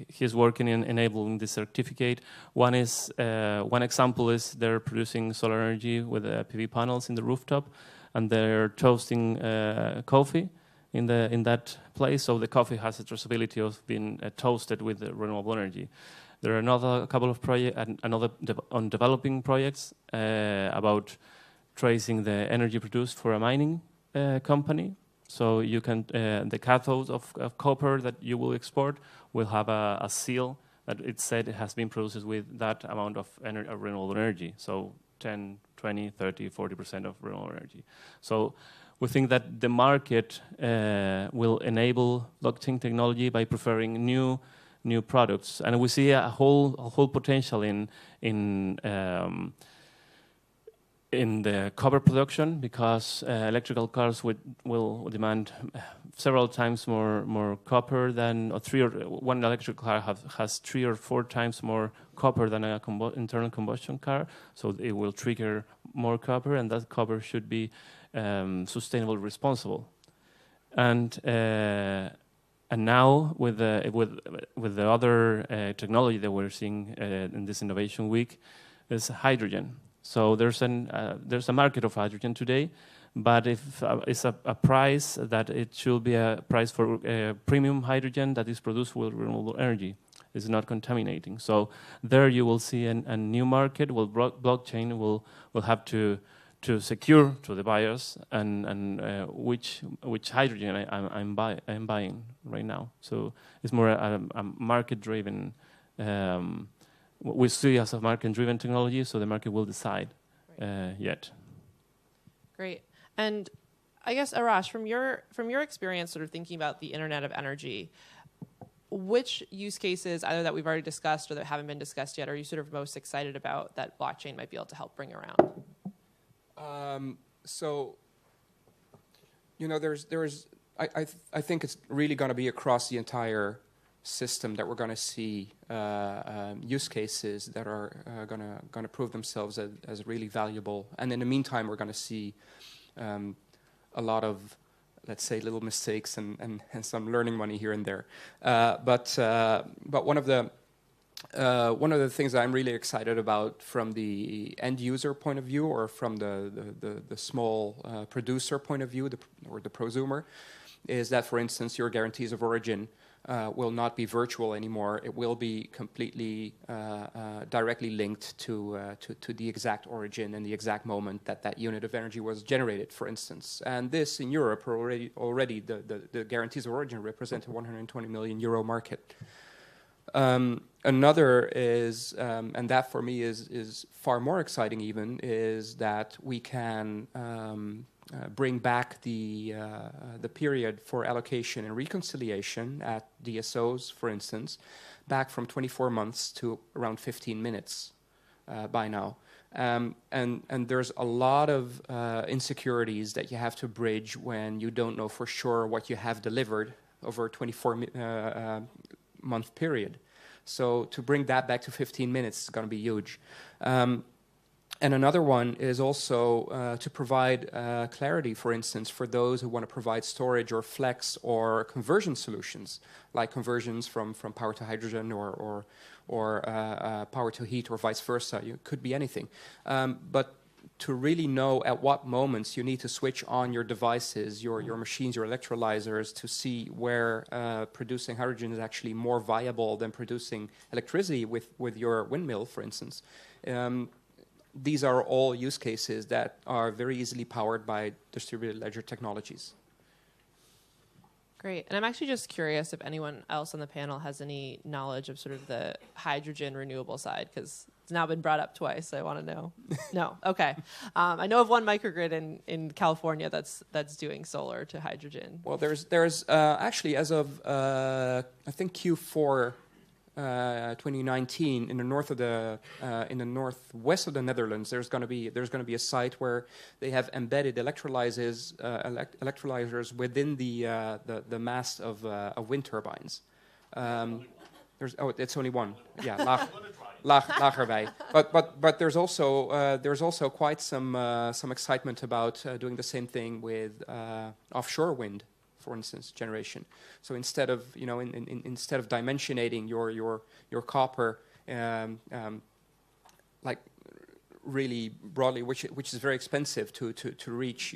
he's working in enabling the certificate. One example is they're producing solar energy with PV panels in the rooftop, and they're toasting coffee in that place. So the coffee has the traceability of being toasted with renewable energy. There are a couple of projects, on developing projects about tracing the energy produced for a mining company. So you can the cathodes of copper that you will export will have a seal that it said it has been produced with that amount of renewable energy. So 10, 20, 30, 40% of renewable energy. So we think that the market will enable blockchain technology by preferring new products, and we see a whole potential in in the copper production, because electrical cars will demand several times more copper than, one electric car has 3 or 4 times more copper than an internal combustion car, so it will trigger more copper, and that copper should be sustainable, responsible. And now with the other technology that we're seeing in this Innovation Week is hydrogen. So there's a market of hydrogen today, but if it's a price that it should be a price for premium hydrogen that is produced with renewable energy. It's not contaminating. So there you will see a new market. Well, blockchain will have to secure to the buyers and which hydrogen I'm buying right now. So it's more a market-driven. We see as a market-driven technology, so the market will decide yet. Great. And I guess, Arash, from your experience sort of thinking about the Internet of Energy, which use cases, either that we've already discussed or that haven't been discussed yet, are you sort of most excited about that blockchain might be able to help bring around? So, you know, I think it's really going to be across the entire system that we're going to see use cases that are going to prove themselves as really valuable. And in the meantime, we're going to see a lot of, let's say, little mistakes and some learning money here and there. But one of the things that I'm really excited about from the end user point of view, or from the small producer point of view, or the prosumer, is that, for instance, your guarantees of origin will not be virtual anymore. It will be completely directly linked to the exact origin and the exact moment that unit of energy was generated, for instance. And this, in Europe, already the guarantees of origin represent a 120 million euro market. Another is, and that for me is far more exciting even, is that we can bring back the period for allocation and reconciliation at DSOs, for instance, back from 24 months to around 15 minutes by now. And there's a lot of insecurities that you have to bridge when you don't know for sure what you have delivered over a 24-month period. So to bring that back to 15 minutes is going to be huge. And another one is also to provide clarity, for instance, for those who want to provide storage or flex or conversion solutions, like conversions from power to hydrogen or power to heat or vice versa. It could be anything. But to really know at what moments you need to switch on your devices, your machines, your electrolyzers, to see where producing hydrogen is actually more viable than producing electricity with your windmill, for instance. These are all use cases that are very easily powered by distributed ledger technologies. Great. And I'm actually just curious if anyone else on the panel has any knowledge of sort of the hydrogen renewable side, because it's now been brought up twice, so I want to know. No? Okay. I know of one microgrid in California that's doing solar to hydrogen. Well, there's actually, as of, I think Q4 2019, in the northwest of the Netherlands, there's going to be a site where they have embedded electrolyzers within the mast of wind turbines. It's only one. Yeah, Lagerbij. But there's also quite some excitement about doing the same thing with offshore wind, for instance, generation. So instead of instead of dimensionating your copper like really broadly, which is very expensive to reach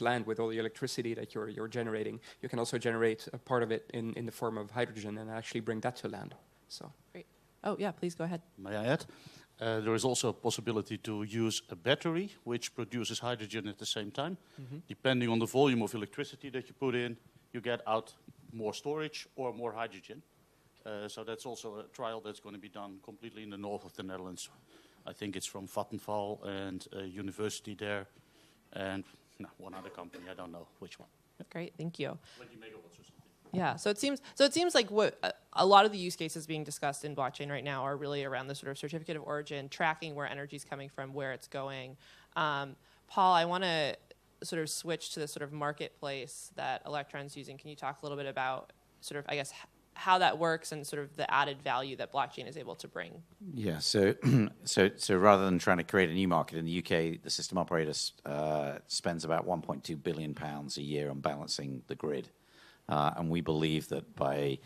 land with all the electricity that you're generating, you can also generate a part of it in the form of hydrogen and actually bring that to land. So great. Oh yeah, please go ahead. May I add? There is also a possibility to use a battery which produces hydrogen at the same time. Mm-hmm. Depending on the volume of electricity that you put in, you get out more storage or more hydrogen. So that's also a trial that's going to be done completely in the north of the Netherlands. I think it's from Vattenfall and a university there, and one other company. I don't know which one. Great, thank you. 20 megawatts or something. Yeah, so it seems like what a lot of the use cases being discussed in blockchain right now are really around the sort of certificate of origin, tracking where energy is coming from, where it's going, Paul, I want to sort of switch to the sort of marketplace that Electron's using. Can you talk a little bit about sort of, I guess, how that works and sort of the added value that blockchain is able to bring? Yeah, so rather than trying to create a new market in the UK, the system operator spends about £1.2 billion a year on balancing the grid. And we believe that by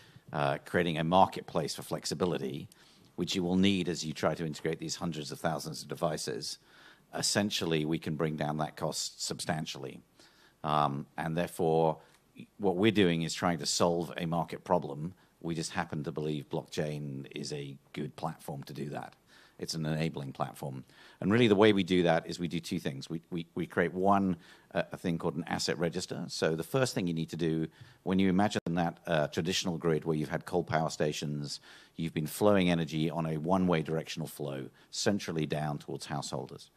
creating a marketplace for flexibility, which you will need as you try to integrate these hundreds of thousands of devices, essentially we can bring down that cost substantially. And therefore, what we're doing is trying to solve a market problem. We just happen to believe blockchain is a good platform to do that. It's an enabling platform. And really the way we do that is we do two things. We create a thing called an asset register. So the first thing you need to do when you imagine that traditional grid where you've had coal power stations, you've been flowing energy on a one-way directional flow centrally down towards householders.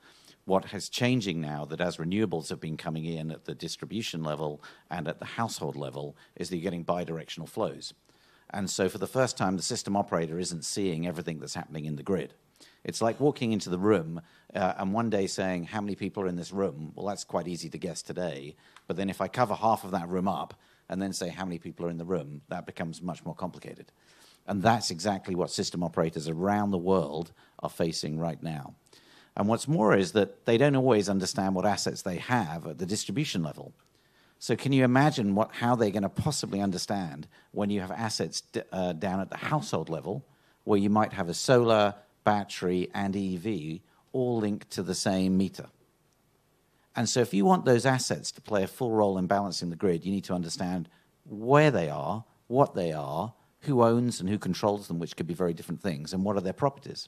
What is changing now that as renewables have been coming in at the distribution level and at the household level is that you're getting bidirectional flows. And so for the first time, the system operator isn't seeing everything that's happening in the grid. It's like walking into the room and one day saying, how many people are in this room? Well, that's quite easy to guess today. But then if I cover half of that room up and then say how many people are in the room, that becomes much more complicated. And that's exactly what system operators around the world are facing right now. And what's more is that they don't always understand what assets they have at the distribution level. So can you imagine how they're going to possibly understand when you have assets down at the household level where you might have a solar, battery, and EV all linked to the same meter? And so if you want those assets to play a full role in balancing the grid, you need to understand where they are, what they are, who owns and who controls them, which could be very different things, and what are their properties.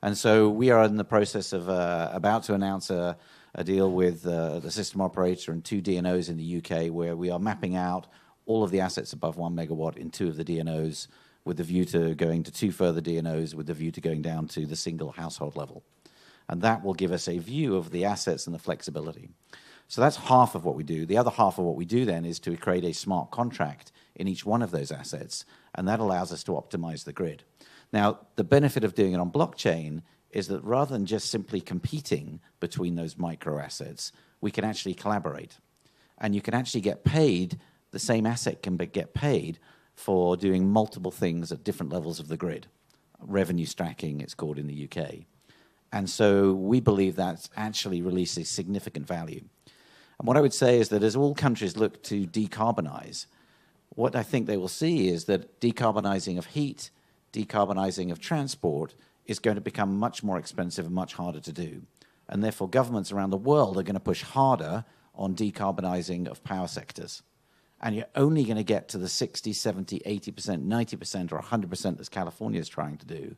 And so we are in the process of about to announce a deal with the system operator and 2 DNOs in the UK where we are mapping out all of the assets above 1 megawatt in 2 of the DNOs with the view to going to 2 further DNOs with the view to going down to the single household level. And that will give us a view of the assets and the flexibility. So that's half of what we do. The other half of what we do then is to create a smart contract in each one of those assets, and that allows us to optimize the grid. Now, the benefit of doing it on blockchain is that rather than just simply competing between those micro assets, we can actually collaborate. And you can actually get paid, the same asset can get paid for doing multiple things at different levels of the grid. Revenue stacking, it's called in the UK. And so we believe that actually releases significant value. And what I would say is that as all countries look to decarbonize, what I think they will see is that decarbonizing of heat, decarbonizing of transport is going to become much more expensive and much harder to do. And therefore, governments around the world are going to push harder on decarbonizing of power sectors. And you're only going to get to the 60, 70, 80%, 90%, or 100% as California is trying to do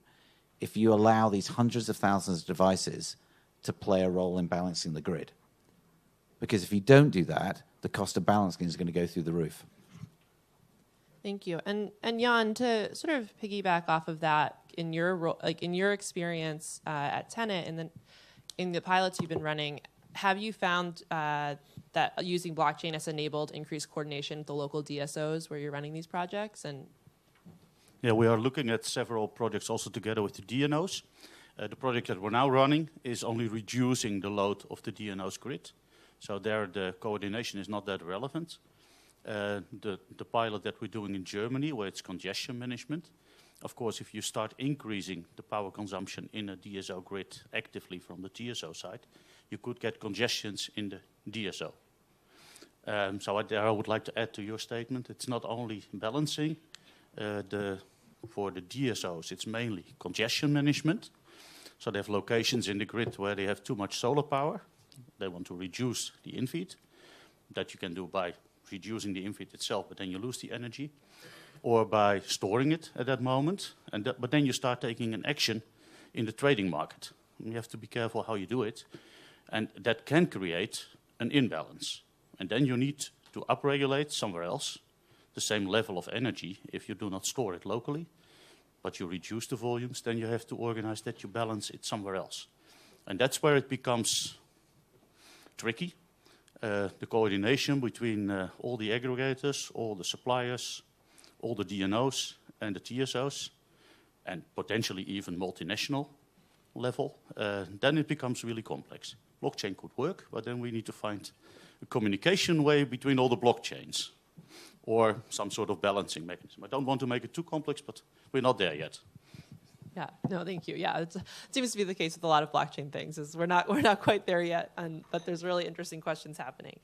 if you allow these hundreds of thousands of devices to play a role in balancing the grid. Because if you don't do that, the cost of balancing is going to go through the roof. Thank you. And Jan, to sort of piggyback off of that, in your role, like in your experience at Tenet and then in the pilots you've been running, have you found that using blockchain has enabled increased coordination with the local DSOs where you're running these projects? And yeah, we are looking at several projects also together with the DNOs. The project that we're now running is only reducing the load of the DNO's grid. So there the coordination is not that relevant. The pilot that we're doing in Germany, where it's congestion management, of course, if you start increasing the power consumption in a DSO grid actively from the TSO side, you could get congestions in the DSO. So I would like to add to your statement, it's not only balancing. For the DSOs, it's mainly congestion management. So they have locations in the grid where they have too much solar power. They want to reduce the in-feed. That you can do by reducing the in-feed itself, but then you lose the energy. Or by storing it at that moment. But then you start taking an action in the trading market. And you have to be careful how you do it. And that can create an imbalance. And then you need to upregulate somewhere else the same level of energy if you do not store it locally. But you reduce the volumes, then you have to organize that you balance it somewhere else. And that's where it becomes tricky. The coordination between all the aggregators, all the suppliers, all the DNOs and the TSOs, and potentially even multinational level, then it becomes really complex. blockchain could work, but then we need to find a communication way between all the blockchains or some sort of balancing mechanism. I don't want to make it too complex, but we're not there yet. Yeah, no, thank you. Yeah, it seems to be the case with a lot of blockchain things. Is we're not quite there yet, but there's really interesting questions happening.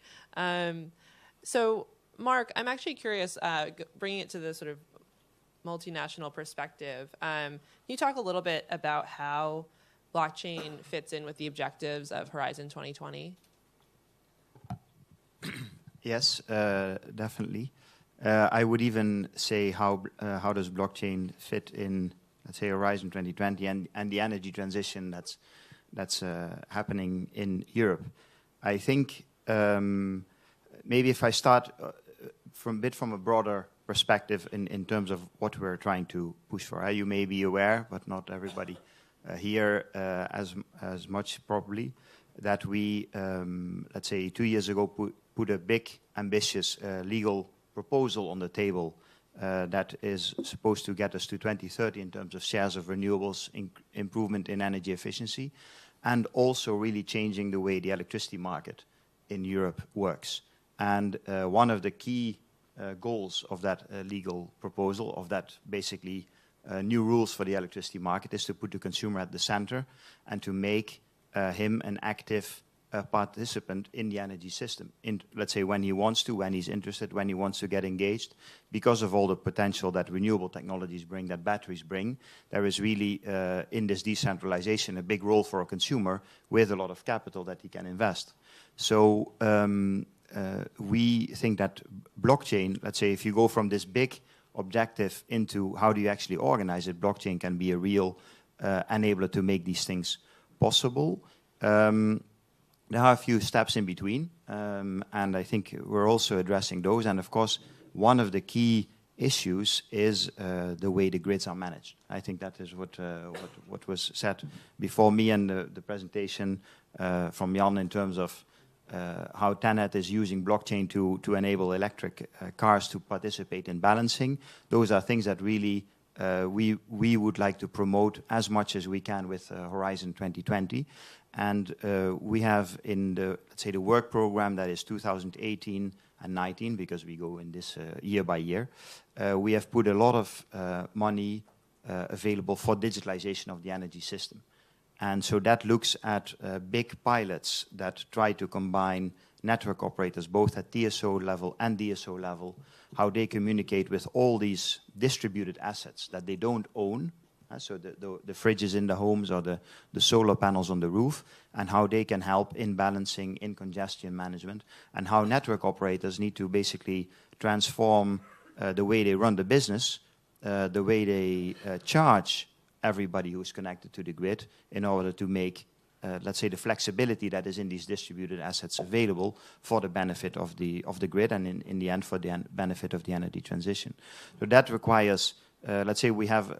So, Mark, I'm actually curious, bringing it to the sort of multinational perspective. Can you talk a little bit about how blockchain fits in with the objectives of Horizon 2020? Yes, definitely. I would even say how does blockchain fit in, let's say, Horizon 2020 and the energy transition that's happening in Europe. I think maybe if I start from a broader perspective in terms of what we're trying to push for. You may be aware, but not everybody here as much probably, that we, let's say 2 years ago, put a big, ambitious legal proposal on the table that is supposed to get us to 2030 in terms of shares of renewables, improvement in energy efficiency, and also really changing the way the electricity market in Europe works. And one of the key goals of that legal proposal, of that basically new rules for the electricity market, is to put the consumer at the center and to make him an active participant in the energy system. Let's say when he wants to, when he's interested, when he wants to get engaged, because of all the potential that renewable technologies bring, that batteries bring, there is really in this decentralization a big role for a consumer with a lot of capital that he can invest. So we think that blockchain, let's say if you go from this big objective into how do you actually organize it, blockchain can be a real enabler to make these things possible. There are a few steps in between, and I think we're also addressing those. And of course, one of the key issues is the way the grids are managed. I think that is what was said before me and the presentation from Jan in terms of how TenneT is using blockchain to enable electric cars to participate in balancing. Those are things that really we would like to promote as much as we can with Horizon 2020. And we have in the, let's say, the work program that is 2018 and 19, because we go in this year by year, we have put a lot of money available for digitalization of the energy system. And so that looks at big pilots that try to combine network operators, both at TSO level and DSO level, how they communicate with all these distributed assets that they don't own, so the fridges in the homes or the solar panels on the roof, and how they can help in balancing, in congestion management, and how network operators need to basically transform the way they run the business, the way they charge everybody who's connected to the grid in order to make, let's say, the flexibility that is in these distributed assets available for the benefit of the grid and in the end for the benefit of the energy transition. So that requires, let's say we have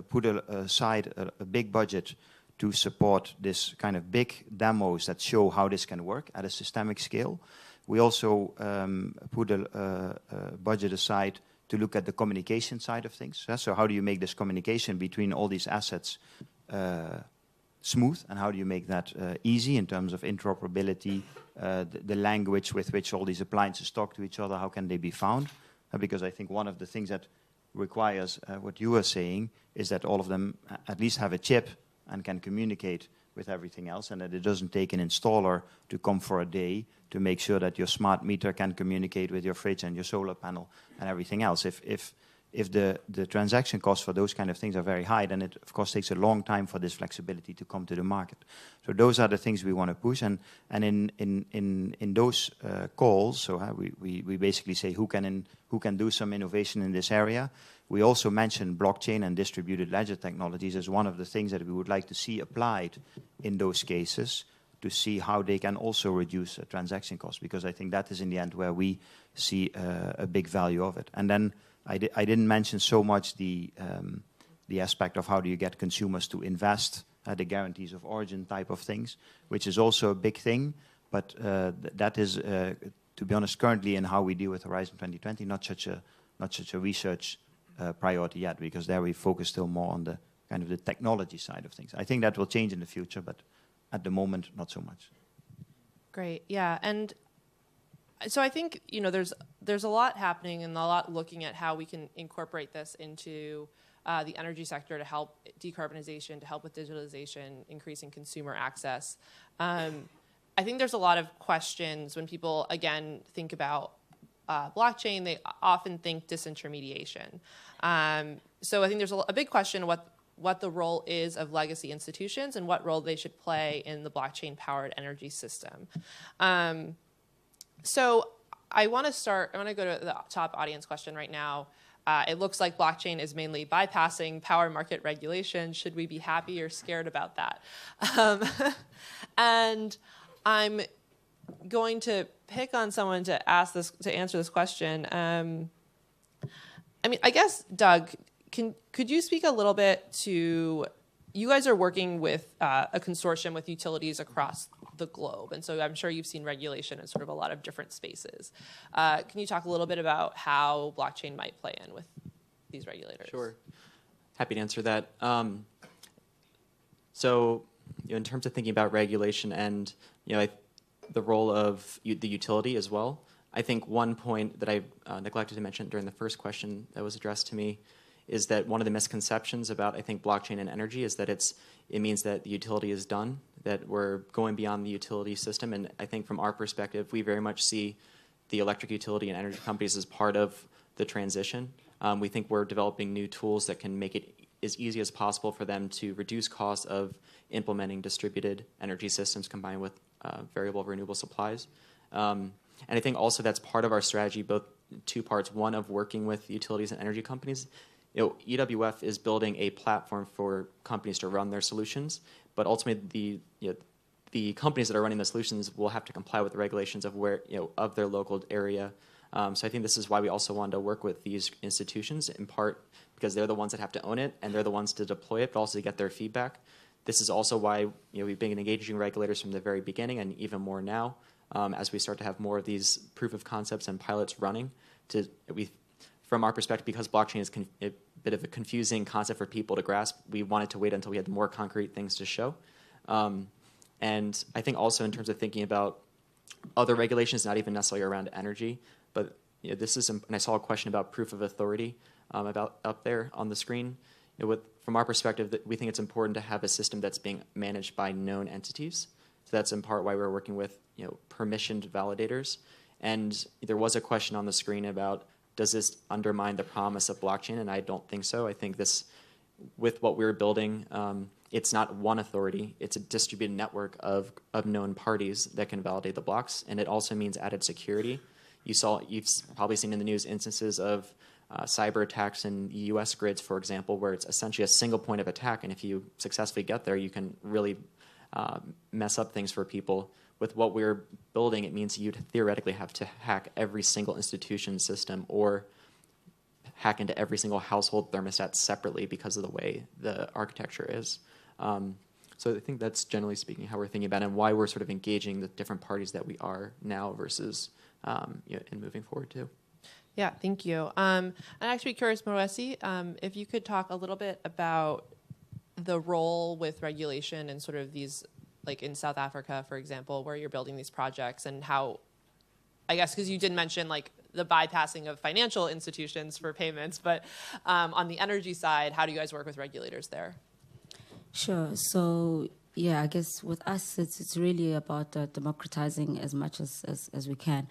put aside a big budget to support this kind of big demos that show how this can work at a systemic scale. We also put a budget aside to look at the communication side of things. So how do you make this communication between all these assets smooth, and how do you make that easy in terms of interoperability, the language with which all these appliances talk to each other, how can they be found? Because I think one of the things that requires what you are saying is that all of them at least have a chip and can communicate with everything else, and that it doesn't take an installer to come for a day to make sure that your smart meter can communicate with your fridge and your solar panel and everything else. If the transaction costs for those kind of things are very high, then it of course takes a long time for this flexibility to come to the market. So those are the things we want to push, and in those calls, so we basically say who can do some innovation in this area. We also mentioned blockchain and distributed ledger technologies as one of the things that we would like to see applied in those cases to see how they can also reduce transaction costs, because I think that is in the end where we see a big value of it. And then I didn't mention so much the aspect of how do you get consumers to invest, the guarantees of origin type of things, which is also a big thing, but that is, to be honest, currently in how we deal with Horizon 2020, not such a research priority yet, because there we focus still more on the kind of the technology side of things. I think that will change in the future, but at the moment, not so much. Great. Yeah. And so I think, there's a lot happening and a lot looking at how we can incorporate this into the energy sector to help decarbonization, to help with digitalization, increasing consumer access. I think there's a lot of questions when people, again, think about blockchain. They often think disintermediation. So I think there's a big question what the role is of legacy institutions and what role they should play in the blockchain-powered energy system. So I want to go to the top audience question right now. It looks like blockchain is mainly bypassing power market regulation. Should we be happy or scared about that? And I'm going to pick on someone to answer this question. I guess, Doug, could you speak a little bit to, you guys are working with a consortium with utilities across the globe, and so I'm sure you've seen regulation in sort of a lot of different spaces. Can you talk a little bit about how blockchain might play in with these regulators? Sure. Happy to answer that. So, in terms of thinking about regulation and the role of the utility as well, I think one point that I neglected to mention during the first question that was addressed to me is that one of the misconceptions about, I think, blockchain and energy is that it means that the utility is done, that we're going beyond the utility system. And I think from our perspective, we very much see the electric utility and energy companies as part of the transition. We think we're developing new tools that can make it as easy as possible for them to reduce costs of implementing distributed energy systems combined with variable renewable supplies. And I think also that's part of our strategy, both two parts. One, of working with utilities and energy companies. EWF is building a platform for companies to run their solutions, but ultimately the companies that are running the solutions will have to comply with the regulations of of their local area. So I think this is why we also wanted to work with these institutions, in part because they're the ones that have to own it and they're the ones to deploy it, but also to get their feedback. This is also why we've been engaging regulators from the very beginning, and even more now as we start to have more of these proof of concepts and pilots running. From our perspective, because blockchain is a bit of a confusing concept for people to grasp, we wanted to wait until we had more concrete things to show. And I think also in terms of thinking about other regulations, not even necessarily around energy, but this is, and I saw a question about proof of authority about up there on the screen. From our perspective, we think it's important to have a system that's being managed by known entities. So that's in part why we're working with permissioned validators. And there was a question on the screen about, does this undermine the promise of blockchain? And I don't think so. I think this, with what we're building, it's not one authority. It's a distributed network of known parties that can validate the blocks. And it also means added security. You've probably seen in the news instances of cyber attacks in US grids, for example, where it's essentially a single point of attack. And if you successfully get there, you can really mess up things for people. With what we're building, it means you'd theoretically have to hack every single institution system or hack into every single household thermostat separately because of the way the architecture is. So I think that's generally speaking how we're thinking about it and why we're sort of engaging the different parties that we are now versus in moving forward too. Yeah, thank you. I'm actually curious, Morwesi, if you could talk a little bit about the role with regulation and sort of these, like in South Africa, for example, where you're building these projects, and how, I guess, because you did mention like the bypassing of financial institutions for payments, but on the energy side, how do you guys work with regulators there? Sure. So, yeah, I guess with us, it's really about democratizing as much as we can.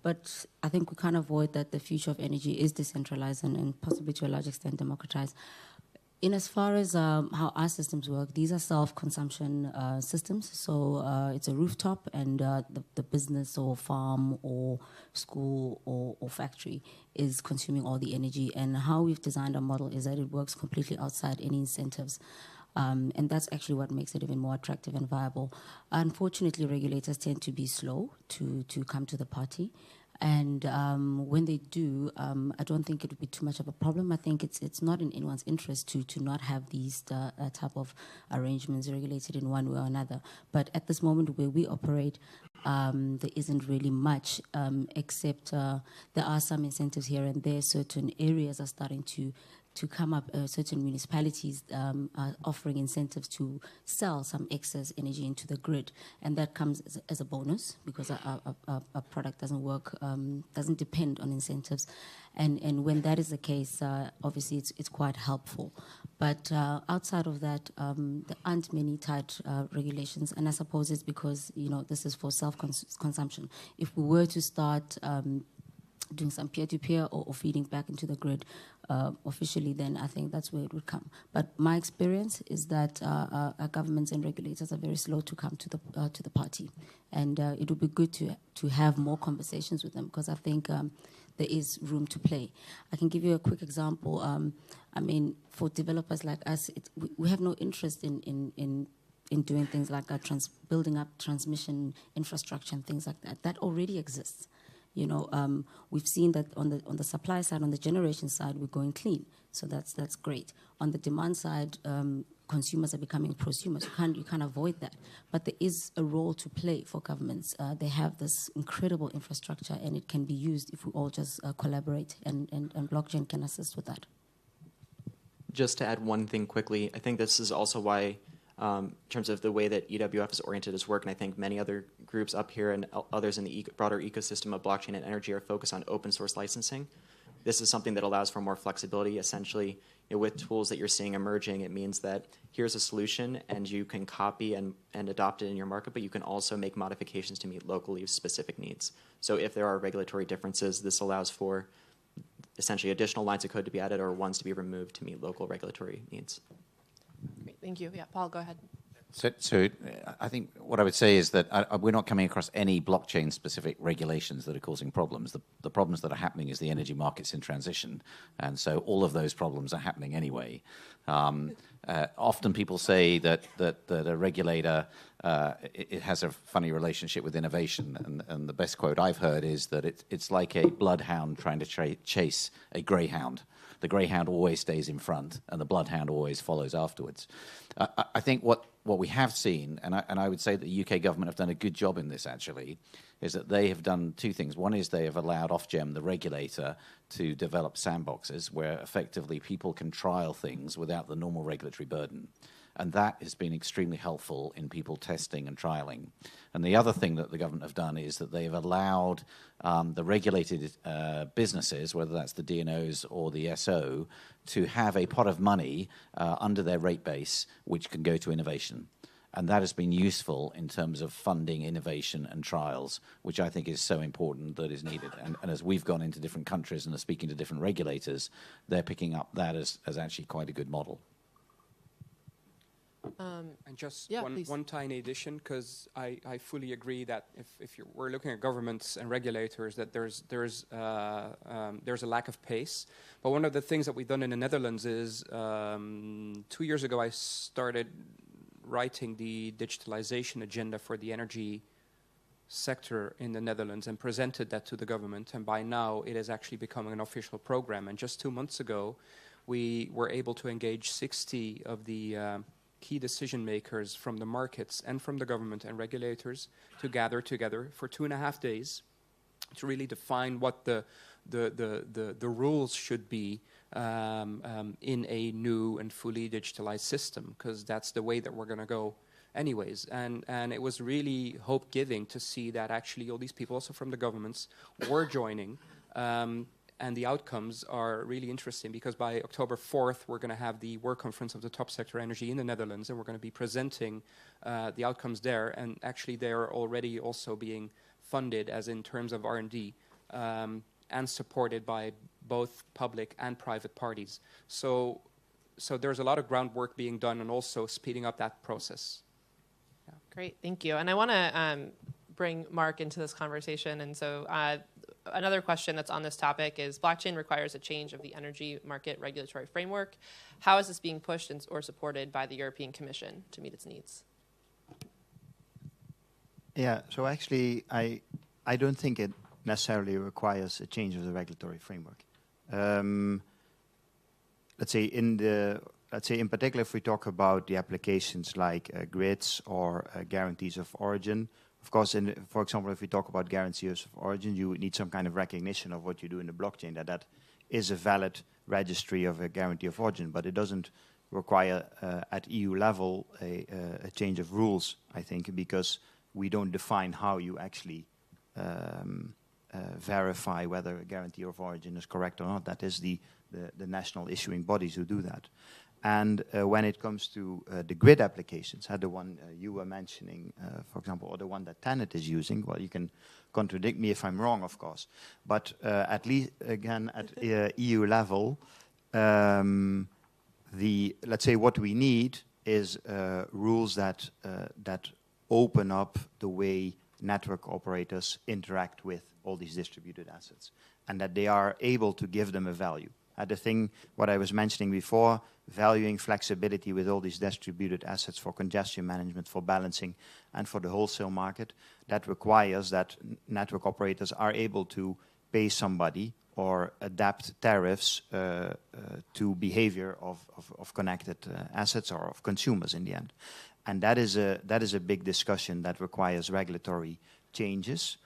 But I think we can't avoid that the future of energy is decentralized and possibly to a large extent democratized. In as far as how our systems work, these are self-consumption systems. So it's a rooftop, and the business or farm or school or factory is consuming all the energy. And how we've designed our model is that it works completely outside any incentives. And that's actually what makes it even more attractive and viable. Unfortunately, regulators tend to be slow to come to the party. And when they do, I don't think it would be too much of a problem. I think it's not in anyone's interest to not have these type of arrangements regulated in one way or another. But at this moment where we operate, there isn't really much, except there are some incentives here and there. Certain areas are starting to to come up, certain municipalities are offering incentives to sell some excess energy into the grid, and that comes as a bonus because our product doesn't work, doesn't depend on incentives, and when that is the case, obviously it's quite helpful. But outside of that, there aren't many tight regulations, and I suppose it's because this is for self-consumption. If we were to start doing some peer-to-peer or feeding back into the grid officially, then I think that's where it would come. But my experience is that our governments and regulators are very slow to come to the party, and it would be good to have more conversations with them, because I think there is room to play. I can give you a quick example. I mean, for developers like us, we have no interest in doing things like building up transmission infrastructure and things like that. That already exists. We've seen that on the supply side, on the generation side, we're going clean. So that's great. On the demand side, consumers are becoming prosumers. You can't avoid that. But there is a role to play for governments. They have this incredible infrastructure, and it can be used if we all just collaborate, and blockchain can assist with that. Just to add one thing quickly, I think this is also why, in terms of the way that EWF is oriented its work, and I think many other groups up here and others in the broader ecosystem of blockchain and energy are focused on open source licensing. This is something that allows for more flexibility. Essentially, with tools that you're seeing emerging, it means that here's a solution and you can copy and adopt it in your market, but you can also make modifications to meet locally specific needs. So if there are regulatory differences, this allows for essentially additional lines of code to be added or ones to be removed to meet local regulatory needs. Great, thank you. Yeah, Paul, go ahead. So I think what I would say is that we're not coming across any blockchain-specific regulations that are causing problems. The problems that are happening is the energy market's in transition, and so all of those problems are happening anyway. Often people say that a regulator it has a funny relationship with innovation, and the best quote I've heard is that it's like a bloodhound trying to chase a greyhound. The greyhound always stays in front, and the bloodhound always follows afterwards. I think what we have seen, and I would say that the UK government have done a good job in this actually, is that they have done two things. One is they have allowed Ofgem, the regulator, to develop sandboxes where effectively people can trial things without the normal regulatory burden. And that has been extremely helpful in people testing and trialing. And the other thing that the government have done is that they've allowed the regulated businesses, whether that's the DNOs or the SO, to have a pot of money under their rate base which can go to innovation. And that has been useful in terms of funding innovation and trials, which I think is so important that is needed. And as we've gone into different countries and are speaking to different regulators, they're picking up that as actually quite a good model. And just yeah, one tiny addition, because I fully agree that if we're looking at governments and regulators, that there's a lack of pace. But one of the things that we've done in the Netherlands is 2 years ago I started writing the digitalization agenda for the energy sector in the Netherlands and presented that to the government. And by now it is actually becoming an official program. And just 2 months ago we were able to engage 60 of the key decision makers from the markets and from the government and regulators to gather together for 2.5 days to really define what the rules should be in a new and fully digitalized system, because that's the way that we're going to go anyways. And it was really hope-giving to see that actually all these people also from the governments were joining. And the outcomes are really interesting, because by October 4th, we're going to have the work conference of the top sector energy in the Netherlands, and we're going to be presenting the outcomes there. And actually, they are already also being funded, as in terms of R&D, and supported by both public and private parties. So there's a lot of groundwork being done and also speeding up that process. Yeah. Great, thank you. And I want to bring Mark into this conversation. And so another question that's on this topic is blockchain requires a change of the energy market regulatory framework. How is this being pushed or supported by the European Commission to meet its needs? Yeah, so actually I don't think it necessarily requires a change of the regulatory framework. Let's say in particular, if we talk about the applications like grids or guarantees of origin. Of course, for example, if we talk about guarantees of origin, you would need some kind of recognition of what you do in the blockchain, that is a valid registry of a guarantee of origin, but it doesn't require at EU level a change of rules, I think, because we don't define how you actually verify whether a guarantee of origin is correct or not. That is the national issuing bodies who do that. And when it comes to the grid applications, the one you were mentioning, for example, or the one that TenneT is using, well, you can contradict me if I'm wrong, of course. But at least, again, at EU level, let's say what we need is rules that open up the way network operators interact with all these distributed assets, and that they are able to give them a value. The thing, what I was mentioning before, valuing flexibility with all these distributed assets for congestion management, for balancing, and for the wholesale market, that requires that network operators are able to pay somebody or adapt tariffs to behavior of connected assets or of consumers in the end. And that is a big discussion that requires regulatory changes.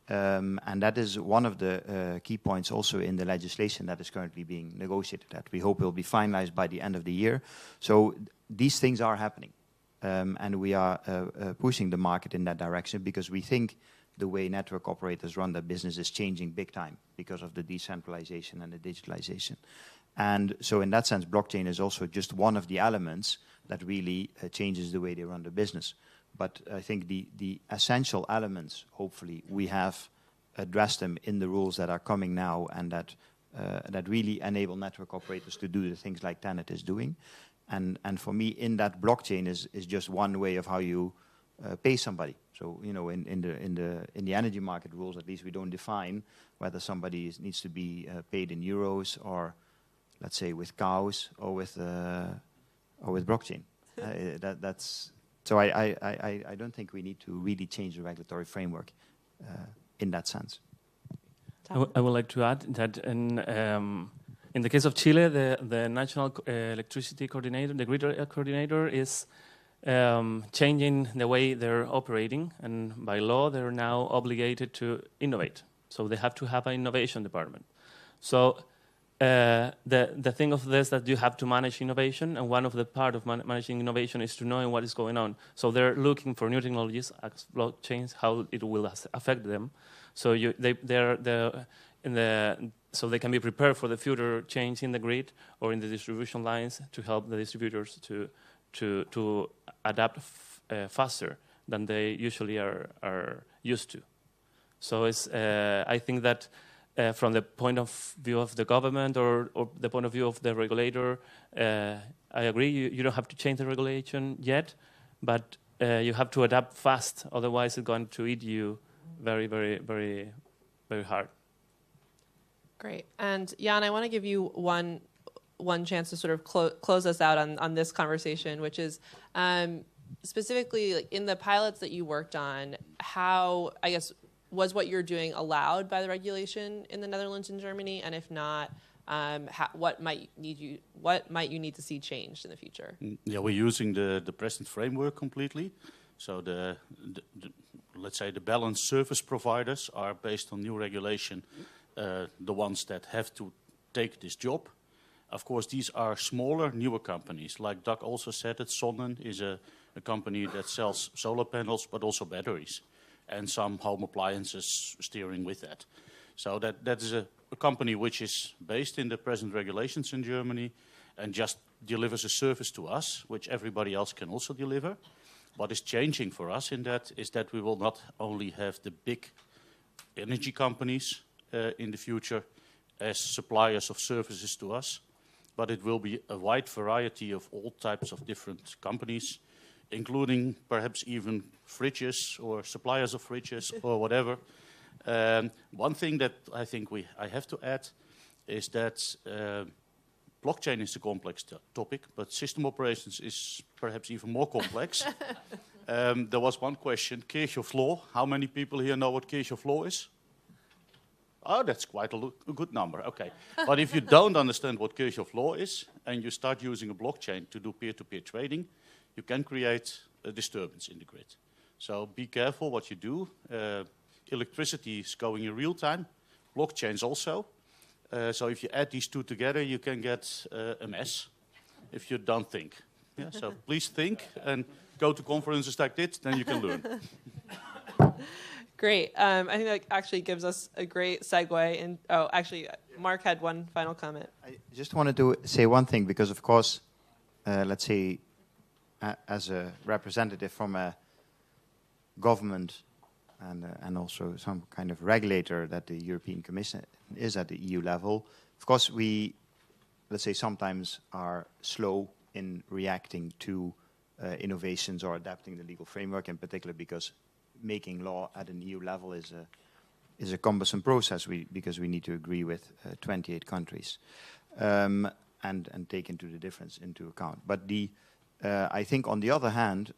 And that is one of the key points also in the legislation that is currently being negotiated, that we hope will be finalized by the end of the year. So these things are happening. And we are pushing the market in that direction because we think the way network operators run their business is changing big time because of the decentralization and the digitalization. And so in that sense, blockchain is also just one of the elements that really changes the way they run the business. But I think the essential elements, hopefully, we have addressed them in the rules that are coming now and that really enable network operators to do the things like TenneT is doing. And for me, in that blockchain is just one way of how you pay somebody. So, you know, in the energy market rules, at least we don't define whether somebody needs to be paid in euros or, let's say, with cows or with blockchain. So I don't think we need to really change the regulatory framework in that sense. I would like to add that in the case of Chile, the national electricity coordinator, the grid coordinator, is changing the way they're operating, and by law they're now obligated to innovate. So they have to have an innovation department. So the thing of this that you have to manage innovation, and one of the part of managing innovation is to knowing what is going on. So they're looking for new technologies, as blockchains, how it will affect them. So so they can be prepared for the future change in the grid or in the distribution lines to help the distributors to adapt faster than they usually are used to. So it's I think that. From the point of view of the government or the point of view of the regulator, I agree, you don't have to change the regulation yet, but you have to adapt fast, otherwise it's going to eat you very, very, very, very hard. Great. And Jan, I want to give you one chance to sort of close us out on this conversation, which is specifically like in the pilots that you worked on, how, I guess, was what you're doing allowed by the regulation in the Netherlands and Germany? And if not, what might you need to see changed in the future? Yeah, we're using the present framework completely. So let's say the balanced service providers are based on new regulation, the ones that have to take this job. Of course, these are smaller, newer companies. Like Doug also said, Sonnen is a company that sells solar panels, but also batteries, and some home appliances steering with that. So that is a company which is based in the present regulations in Germany and just delivers a service to us, which everybody else can also deliver. What is changing for us in that is that we will not only have the big energy companies in the future as suppliers of services to us, but it will be a wide variety of all types of different companies, including perhaps even fridges or suppliers of fridges or whatever. One thing that I think I have to add is that blockchain is a complex topic, but system operations is perhaps even more complex. There was one question, Kirchhoff law. How many people here know what Kirchhoff law is? Oh, that's quite a good number. Okay. But if you don't understand what Kirchhoff law is and you start using a blockchain to do peer-to-peer trading, you can create a disturbance in the grid. So be careful what you do. Electricity is going in real time. Blockchains also. So if you add these two together, you can get a mess if you don't think. Yeah, so please think and go to conferences like this, then you can learn. Great. I think that actually gives us a great segue. And oh, actually, Mark had one final comment. I just wanted to say one thing, because of course, let's say, as a representative from a government and also some kind of regulator that the European Commission is at the EU level, of course we, let's say, sometimes are slow in reacting to innovations or adapting the legal framework, in particular because making law at an EU level is a cumbersome process because we need to agree with 28 countries and take into the difference into account. But I think on the other hand,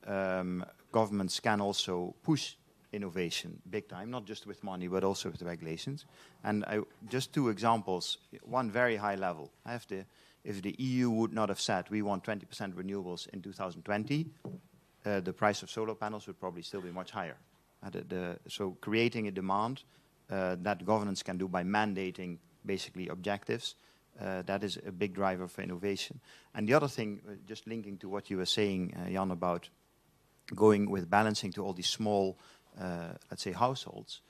governments can also push innovation big time, not just with money, but also with regulations. And just two examples, one very high level. If the EU would not have said we want 20% renewables in 2020, the price of solar panels would probably still be much higher. So creating a demand that governance can do by mandating basically objectives, that is a big driver for innovation. And the other thing, just linking to what you were saying, Jan, about going with balancing to all these small, let's say, households,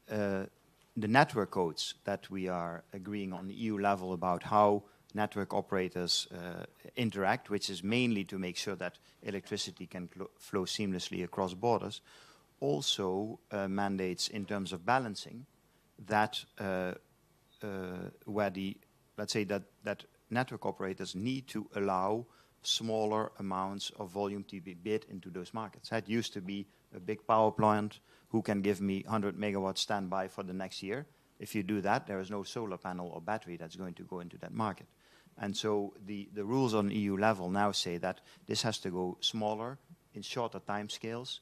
the network codes that we are agreeing on the EU level about how network operators interact, which is mainly to make sure that electricity can flow seamlessly across borders, also mandates in terms of balancing that where let's say that network operators need to allow smaller amounts of volume to be bid into those markets. It used to be a big power plant who can give me 100 megawatts standby for the next year. If you do that, there is no solar panel or battery that's going to go into that market. And so the rules on EU level now say that this has to go smaller, in shorter time scales,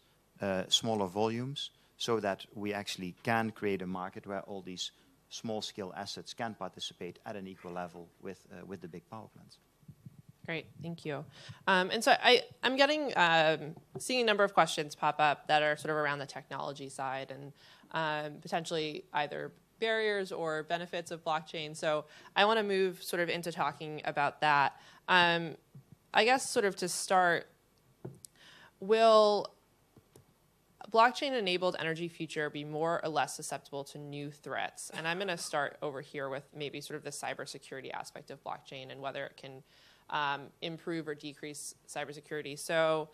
smaller volumes, so that we actually can create a market where all these small-scale assets can participate at an equal level with the big power plants. Great, thank you. And so I'm seeing a number of questions pop up that are sort of around the technology side and potentially either barriers or benefits of blockchain. So I want to move sort of into talking about that. I guess sort of to start, will blockchain-enabled energy future be more or less susceptible to new threats? And I'm going to start over here with maybe sort of the cybersecurity aspect of blockchain and whether it can improve or decrease cybersecurity. So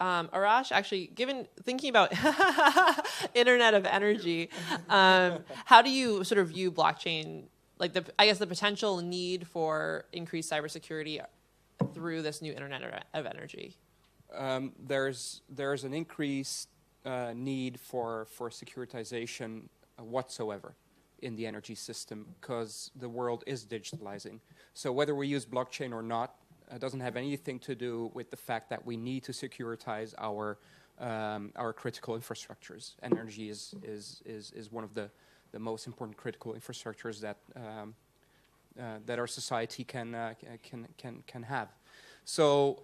Arash, actually, thinking about Internet of Energy, how do you sort of view blockchain, like I guess the potential need for increased cybersecurity through this new Internet of Energy? There's an increased need for securitization whatsoever in the energy system because the world is digitalizing. So whether we use blockchain or not doesn't have anything to do with the fact that we need to securitize our critical infrastructures. Energy is one of the most important critical infrastructures that our society can have. So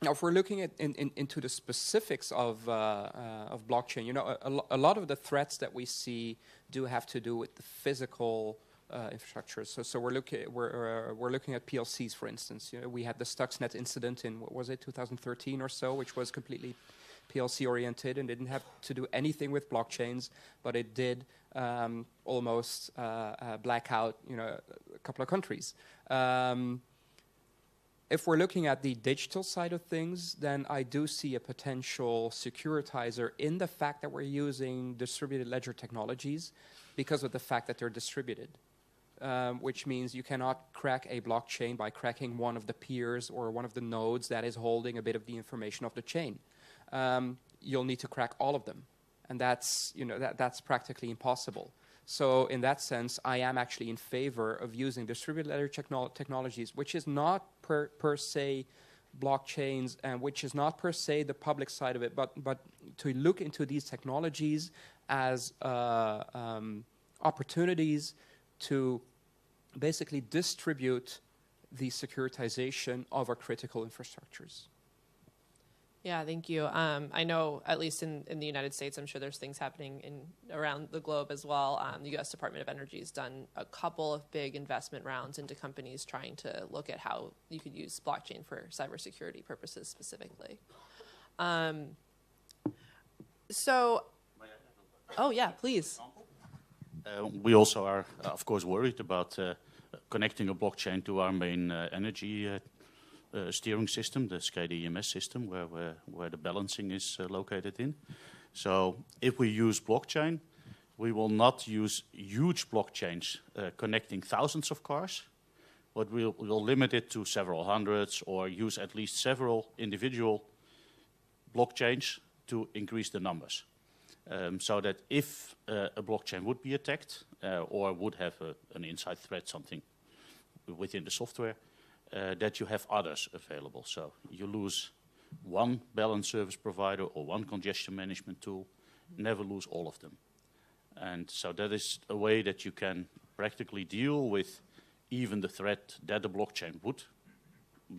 now, if we're looking into the specifics of blockchain, you know, a lot of the threats that we see do have to do with the physical infrastructure. So we're looking at PLCs, for instance. You know, we had the Stuxnet incident in, what was it, 2013 or so, which was completely PLC oriented and didn't have to do anything with blockchains, but it did almost black out, you know, a couple of countries. If we're looking at the digital side of things, then I do see a potential securitizer in the fact that we're using distributed ledger technologies because of the fact that they're distributed, which means you cannot crack a blockchain by cracking one of the peers or one of the nodes that is holding a bit of the information of the chain. You'll need to crack all of them, and that's practically impossible. So in that sense, I am actually in favor of using distributed ledger technologies, which is not per se blockchains and which is not per se the public side of it, but to look into these technologies as opportunities to basically distribute the securitization of our critical infrastructures. Yeah, thank you. I know, at least in the United States, I'm sure there's things happening around the globe as well. The U.S. Department of Energy has done a couple of big investment rounds into companies trying to look at how you could use blockchain for cybersecurity purposes specifically. Oh yeah, please. We also are, of course, worried about connecting a blockchain to our main energy steering system, the SCADA EMS system, where the balancing is located in. So if we use blockchain, we will not use huge blockchains connecting thousands of cars, but we'll limit it to several hundreds or use at least several individual blockchains to increase the numbers. So that if a blockchain would be attacked or would have an inside threat, something within the software, that you have others available. So you lose one balance service provider or one congestion management tool, never lose all of them. And so that is a way that you can practically deal with even the threat that the blockchain would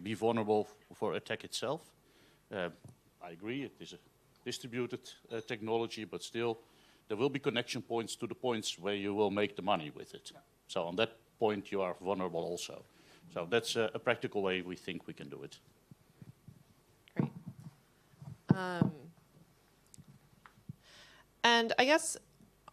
be vulnerable for attack itself. I agree, it is a distributed technology, but still there will be connection points to the points where you will make the money with it. Yeah. So on that point you are vulnerable also. So that's a practical way we think we can do it. Great. And I guess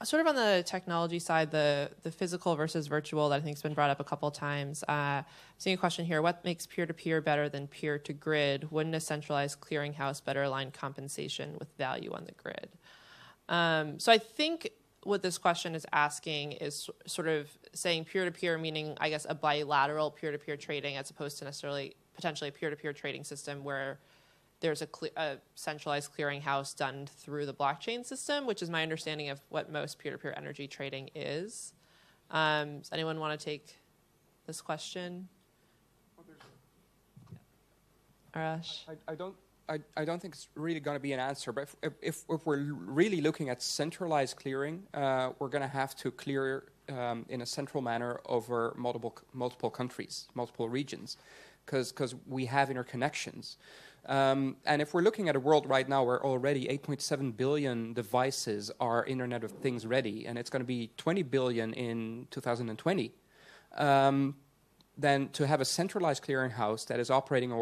sort of on the technology side, the physical versus virtual that I think has been brought up a couple of times. I'm seeing a question here. What makes peer-to-peer better than peer-to-grid? Wouldn't a centralized clearinghouse better align compensation with value on the grid? So I think what this question is asking is sort of saying peer-to-peer, meaning, I guess, a bilateral peer-to-peer trading as opposed to necessarily potentially a peer-to-peer trading system where there's a centralized clearinghouse done through the blockchain system, which is my understanding of what most peer-to-peer energy trading is. Does anyone want to take this question? Arash? I don't think it's really going to be an answer, but if we're really looking at centralized clearing, we're going to have to clear in a central manner over multiple countries, multiple regions, because we have interconnections. And if we're looking at a world right now where already 8.7 billion devices are Internet of Things ready, and it's going to be 20 billion in 2020, then to have a centralized clearinghouse that is operating on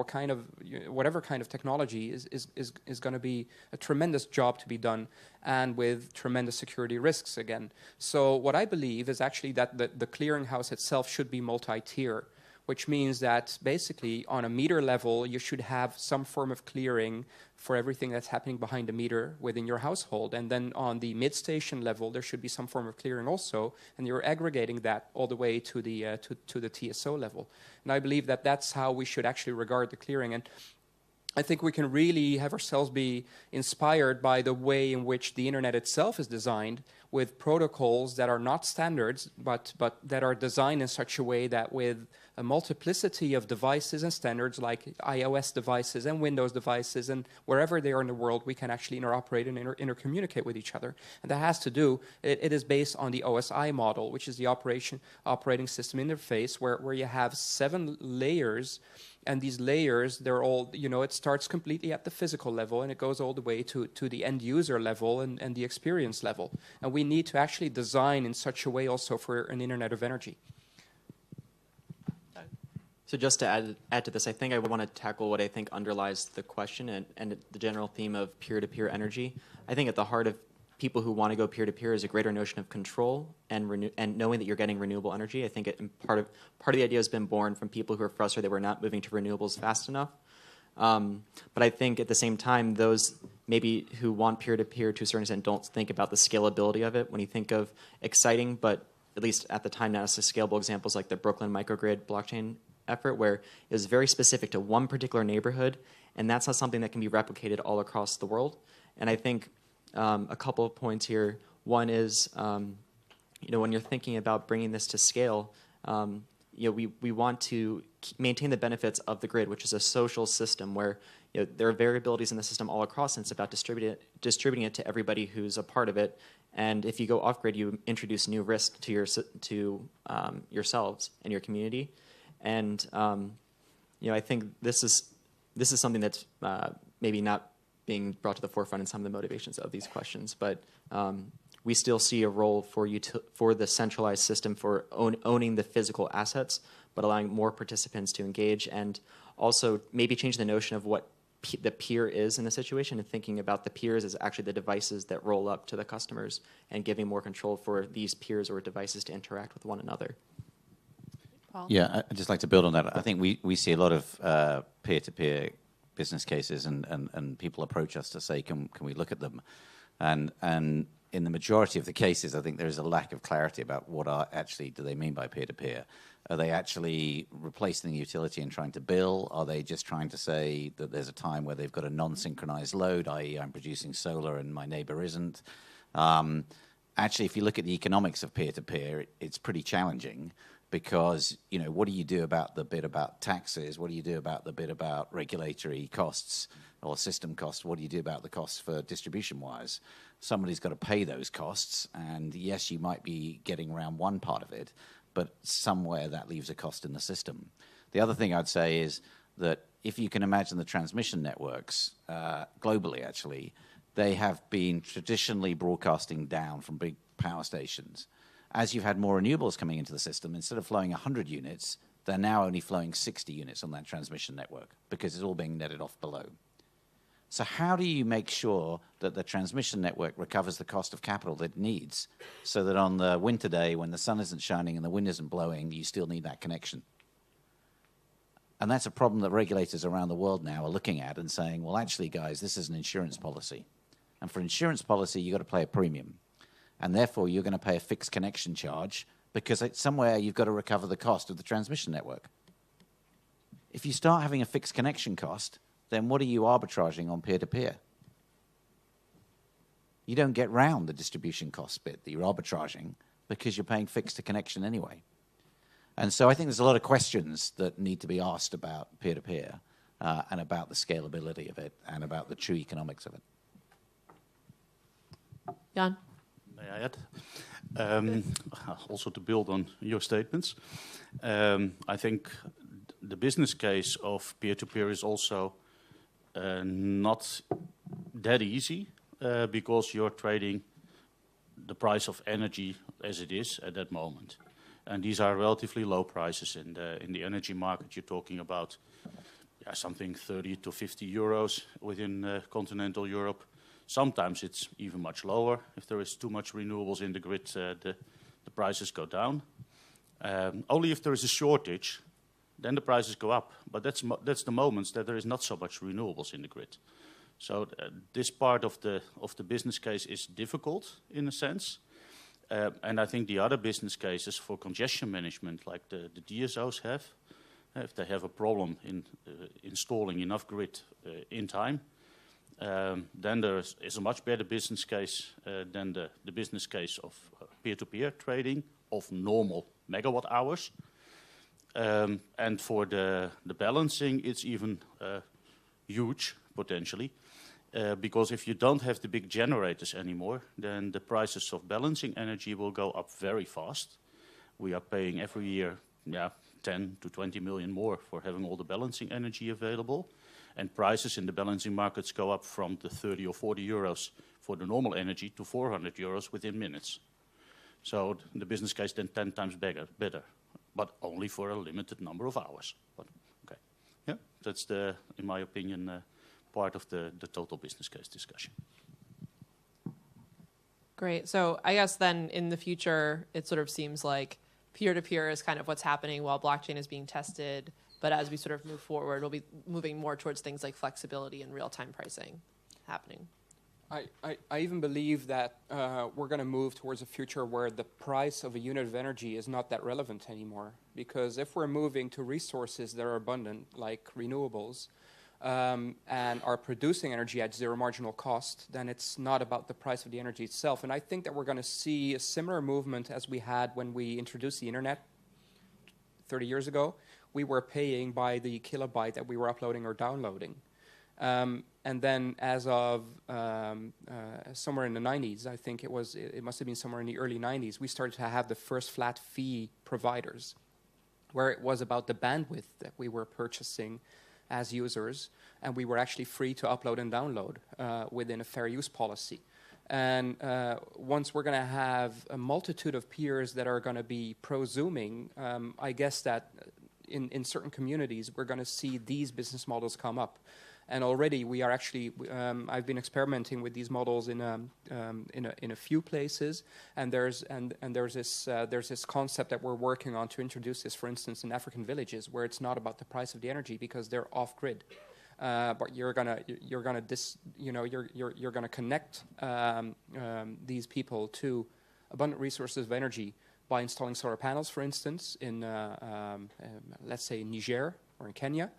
whatever kind of technology is going to be a tremendous job to be done, and with tremendous security risks again. So what I believe is actually that the clearinghouse itself should be multi-tier, which means that basically on a meter level, you should have some form of clearing for everything that's happening behind the meter within your household. And then on the mid-station level, there should be some form of clearing also, and you're aggregating that all the way to the TSO level. And I believe that that's how we should actually regard the clearing. And I think we can really have ourselves be inspired by the way in which the internet itself is designed, with protocols that are not standards, but that are designed in such a way that with a multiplicity of devices and standards like iOS devices and Windows devices and wherever they are in the world, we can actually interoperate and intercommunicate with each other. And that has to do, it is based on the OSI model, which is the operating system interface, where you have 7 layers. And these layers, they're all, it starts completely at the physical level and it goes all the way to the end user level and the experience level. And we need to actually design in such a way also for an Internet of Energy. So just to add to this, I think I want to tackle what I think underlies the question and the general theme of peer-to-peer energy. I think at the heart of people who want to go peer-to-peer is a greater notion of control and knowing that you're getting renewable energy. I think part of the idea has been born from people who are frustrated that we're not moving to renewables fast enough. But I think at the same time, those maybe who want peer-to-peer to a certain extent don't think about the scalability of it. When you think of exciting, but at least at the time not as scalable examples like the Brooklyn microgrid blockchain effort, where it was very specific to one particular neighborhood, and that's not something that can be replicated all across the world. And I think a couple of points here. One is, when you're thinking about bringing this to scale, we want to maintain the benefits of the grid, which is a social system where there are variabilities in the system all across, and it's about distributing it to everybody who's a part of it. And if you go off grid, you introduce new risk to yourselves and your community. And I think this is something that's maybe not being brought to the forefront in some of the motivations of these questions. But we still see a role for the centralized system for owning the physical assets, but allowing more participants to engage, and also maybe change the notion of what the peer is in a situation, and thinking about the peers as actually the devices that roll up to the customers, and giving more control for these peers or devices to interact with one another. Paul? Yeah, I'd just like to build on that. I think we see a lot of peer-to-peer business cases, and people approach us to say, can we look at them? And in the majority of the cases, I think there is a lack of clarity about what do they mean by peer-to-peer. Are they actually replacing the utility and trying to bill? Are they just trying to say that there's a time where they've got a non-synchronized load, i.e. I'm producing solar and my neighbor isn't? Actually, if you look at the economics of peer-to-peer, it's pretty challenging, because, you know, what do you do about the bit about taxes? What do you do about the bit about regulatory costs or system costs? What do you do about the costs for distribution wires? Somebody's got to pay those costs, and yes, you might be getting around one part of it, but somewhere that leaves a cost in the system. The other thing I'd say is that if you can imagine the transmission networks globally, actually, they have been traditionally broadcasting down from big power stations. As you've had more renewables coming into the system, instead of flowing 100 units, they're now only flowing 60 units on that transmission network, because it's all being netted off below. So how do you make sure that the transmission network recovers the cost of capital that it needs, so that on the winter day when the sun isn't shining and the wind isn't blowing, you still need that connection? And that's a problem that regulators around the world now are looking at and saying, well, actually, guys, this is an insurance policy. And for insurance policy, you've got to pay a premium. And therefore, you're going to pay a fixed connection charge, because somewhere you've got to recover the cost of the transmission network. If you start having a fixed connection cost, then what are you arbitraging on peer-to-peer? You don't get round the distribution cost bit that you're arbitraging, because you're paying fixed to connection anyway. And so I think there's a lot of questions that need to be asked about peer-to-peer and about the scalability of it and about the true economics of it. Jan? May I add? Also to build on your statements, I think the business case of peer-to-peer is also not that easy, because you're trading the price of energy as it is at that moment. And these are relatively low prices in the energy market. You're talking about something 30 to 50 euros within continental Europe. Sometimes it's even much lower. If there is too much renewables in the grid, the prices go down. Only if there is a shortage, then the prices go up. But that's the moments that there is not so much renewables in the grid. So this part of the business case is difficult in a sense. And I think the other business cases for congestion management, like the DSOs have, if they have a problem in installing enough grid in time, then there is a much better business case than the business case of peer-to-peer trading of normal megawatt hours. And for the balancing, it's even huge, potentially, because if you don't have the big generators anymore, then the prices of balancing energy will go up very fast. We are paying every year 10 to 20 million more for having all the balancing energy available. And prices in the balancing markets go up from the 30 or 40 euros for the normal energy to 400 euros within minutes. So the business case then 10 times better, but only for a limited number of hours. But okay, yeah, that's in my opinion, part of the total business case discussion. Great. So I guess then in the future, it sort of seems like peer-to-peer is kind of what's happening while blockchain is being tested. But as we sort of move forward, we'll be moving more towards things like flexibility and real-time pricing happening. I even believe that we're going to move towards a future where the price of a unit of energy is not that relevant anymore. Because if we're moving to resources that are abundant, like renewables, and are producing energy at zero marginal cost, then it's not about the price of the energy itself. And I think that we're going to see a similar movement as we had when we introduced the internet 30 years ago. We were paying by the kilobyte that we were uploading or downloading. And then as of somewhere in the 90s, I think it must have been somewhere in the early 90s, we started to have the first flat fee providers, where it was about the bandwidth that we were purchasing as users, and we were actually free to upload and download within a fair use policy. And once we're going to have a multitude of peers that are going to be prosuming, I guess that in certain communities we're going to see these business models come up. And already we are actually, I've been experimenting with these models in a few places, and there's this concept that we're working on to introduce this, for instance, in African villages, where it's not about the price of the energy because they're off grid, but you're gonna connect these people to abundant resources of energy by installing solar panels, for instance, in let's say Niger or in Kenya.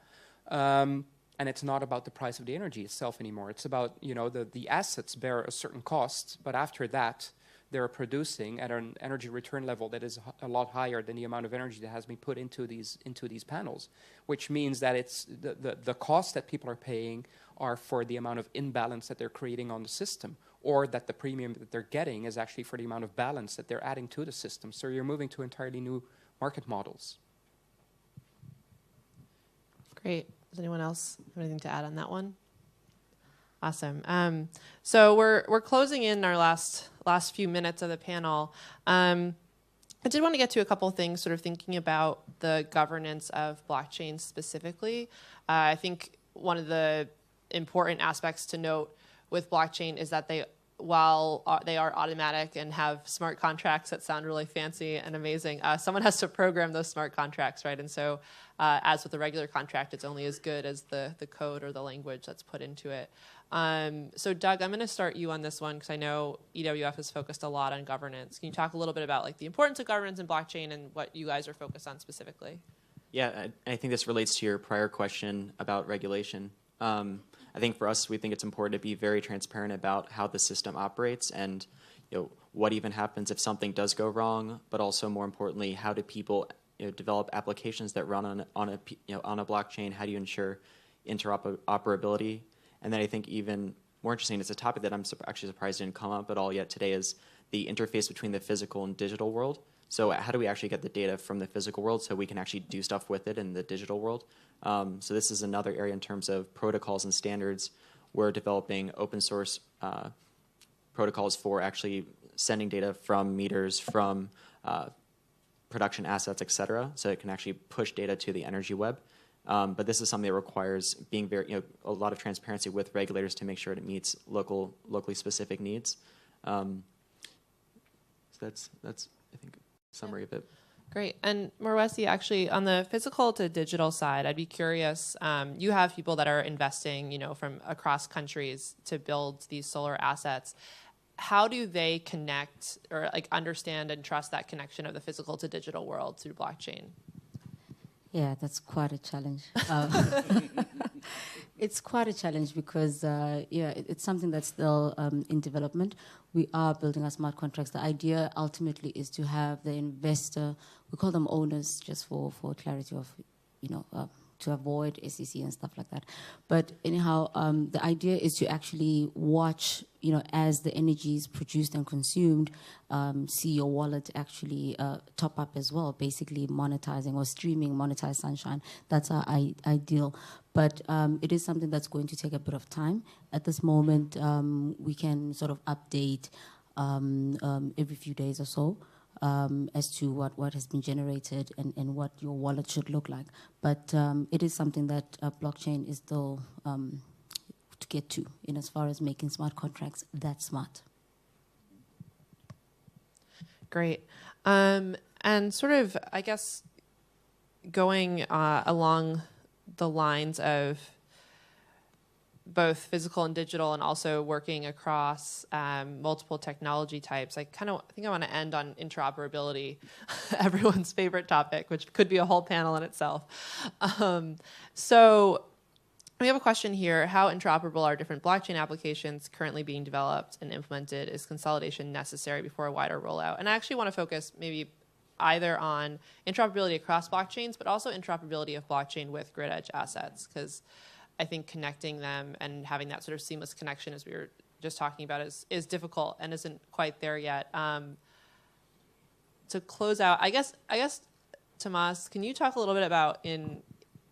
And it's not about the price of the energy itself anymore. It's about, the assets bear a certain cost, but after that, they're producing at an energy return level that is a lot higher than the amount of energy that has been put into these panels, which means that it's the costs that people are paying are for the amount of imbalance that they're creating on the system, or that the premium that they're getting is actually for the amount of balance that they're adding to the system. So you're moving to entirely new market models. Great. Does anyone else have anything to add on that one? Awesome. So we're closing in our last few minutes of the panel. I did want to get to a couple of things, sort of thinking about the governance of blockchain specifically. I think one of the important aspects to note with blockchain is that while they are automatic and have smart contracts that sound really fancy and amazing, someone has to program those smart contracts, right? And so as with a regular contract, it's only as good as the code or the language that's put into it. So Doug, I'm going to start you on this one because I know EWF has focused a lot on governance. Can you talk a little bit about like the importance of governance in blockchain and what you guys are focused on specifically? Yeah, I think this relates to your prior question about regulation. I think for us, we think it's important to be very transparent about how the system operates and what even happens if something does go wrong, but also more importantly, how do people develop applications that run on a blockchain? How do you ensure interoperability? And then I think even more interesting, it's a topic that I'm actually surprised didn't come up at all yet today, is the interface between the physical and digital world. So how do we actually get the data from the physical world so we can actually do stuff with it in the digital world? So this is another area in terms of protocols and standards. We're developing open source protocols for actually sending data from meters, from production assets, et cetera, so it can actually push data to the energy web. But this is something that requires being very, a lot of transparency with regulators to make sure it meets locally specific needs. So that's I think summary of it. Great. And Morwesi, actually, on the physical to digital side, I'd be curious, you have people that are investing, from across countries to build these solar assets. How do they connect or understand and trust that connection of the physical to digital world through blockchain? Yeah, that's quite a challenge. It's quite a challenge because, it's something that's still in development. We are building our smart contracts. The idea ultimately is to have the investor, we call them owners just for clarity of, to avoid SEC and stuff like that. But anyhow, the idea is to actually watch, as the energy is produced and consumed, see your wallet actually top up as well, basically monetizing or streaming monetized sunshine. That's our ideal. But it is something that's going to take a bit of time. At this moment, we can sort of update every few days or so. As to what has been generated and what your wallet should look like. But it is something that blockchain is still to get to in as far as making smart contracts that smart. Great. And sort of, I guess, going along the lines of both physical and digital and also working across multiple technology types. I think I want to end on interoperability, everyone's favorite topic, which could be a whole panel in itself. So we have a question here. How interoperable are different blockchain applications currently being developed and implemented? Is consolidation necessary before a wider rollout? And I actually want to focus maybe either on interoperability across blockchains, but also interoperability of blockchain with grid edge assets, because I think connecting them and having that sort of seamless connection, as we were just talking about, is difficult and isn't quite there yet. To close out, I guess, Tomas, can you talk a little bit about in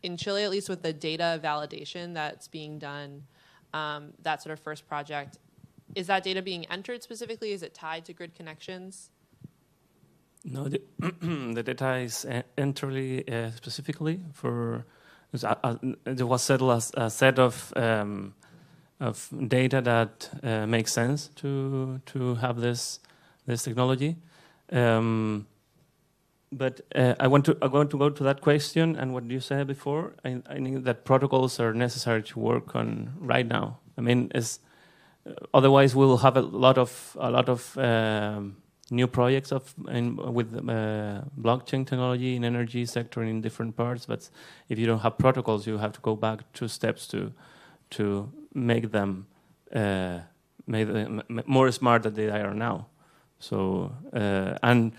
in Chile, at least with the data validation that's being done, that sort of first project, is that data being entered specifically? Is it tied to grid connections? No, the data is entirely specifically for. It was settled as a set of data that makes sense to have this technology. But I want to go to that question and what you said before. I think that protocols are necessary to work on right now. I mean, otherwise we'll have a lot of new projects with blockchain technology in energy sector in different parts. But if you don't have protocols, you have to go back 2 steps to make them more smart than they are now. So and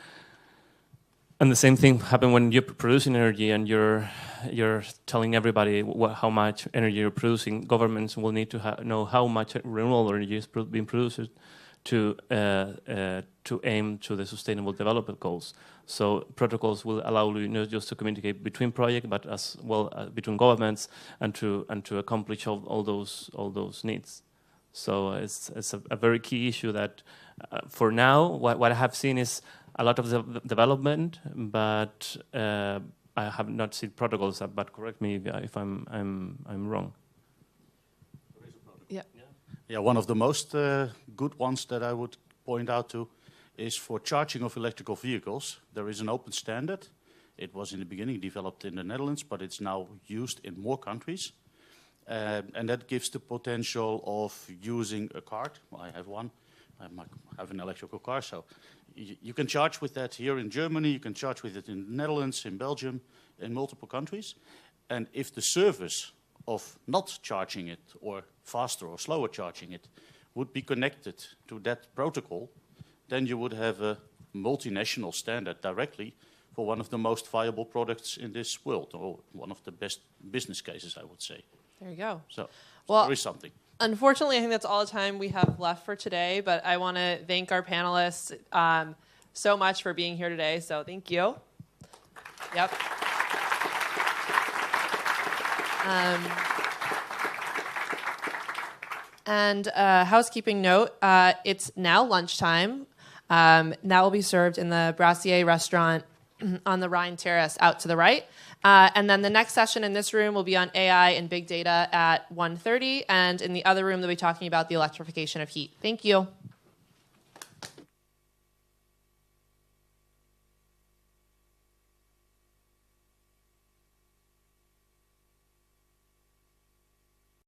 the same thing happens when you're producing energy and you're telling everybody how much energy you're producing. Governments will need to know how much renewable energy is being produced to aim to the sustainable development goals. So protocols will allow you not just to communicate between projects, but as well between governments and to accomplish all those needs. So it's a very key issue that for now what I have seen is a lot of the development, but I have not seen protocols. But correct me if I'm wrong. Yeah. Yeah, one of the most good ones that I would point out to is for charging of electrical vehicles. There is an open standard. It was in the beginning developed in the Netherlands, but it's now used in more countries. And that gives the potential of using a card. Well, I have one. I have an electrical car, so you can charge with that here in Germany. You can charge with it in the Netherlands, in Belgium, in multiple countries. And if the service of not charging it or faster or slower charging it would be connected to that protocol, then you would have a multinational standard directly for one of the most viable products in this world, or one of the best business cases, I would say. There you go. So well, there is something. Unfortunately, I think that's all the time we have left for today, but I want to thank our panelists so much for being here today, so thank you. Yep. And housekeeping note, it's now lunchtime. That will be served in the Brassier restaurant on the Rhine Terrace out to the right. And then the next session in this room will be on AI and big data at 1:30. And in the other room, they'll be talking about the electrification of heat. Thank you.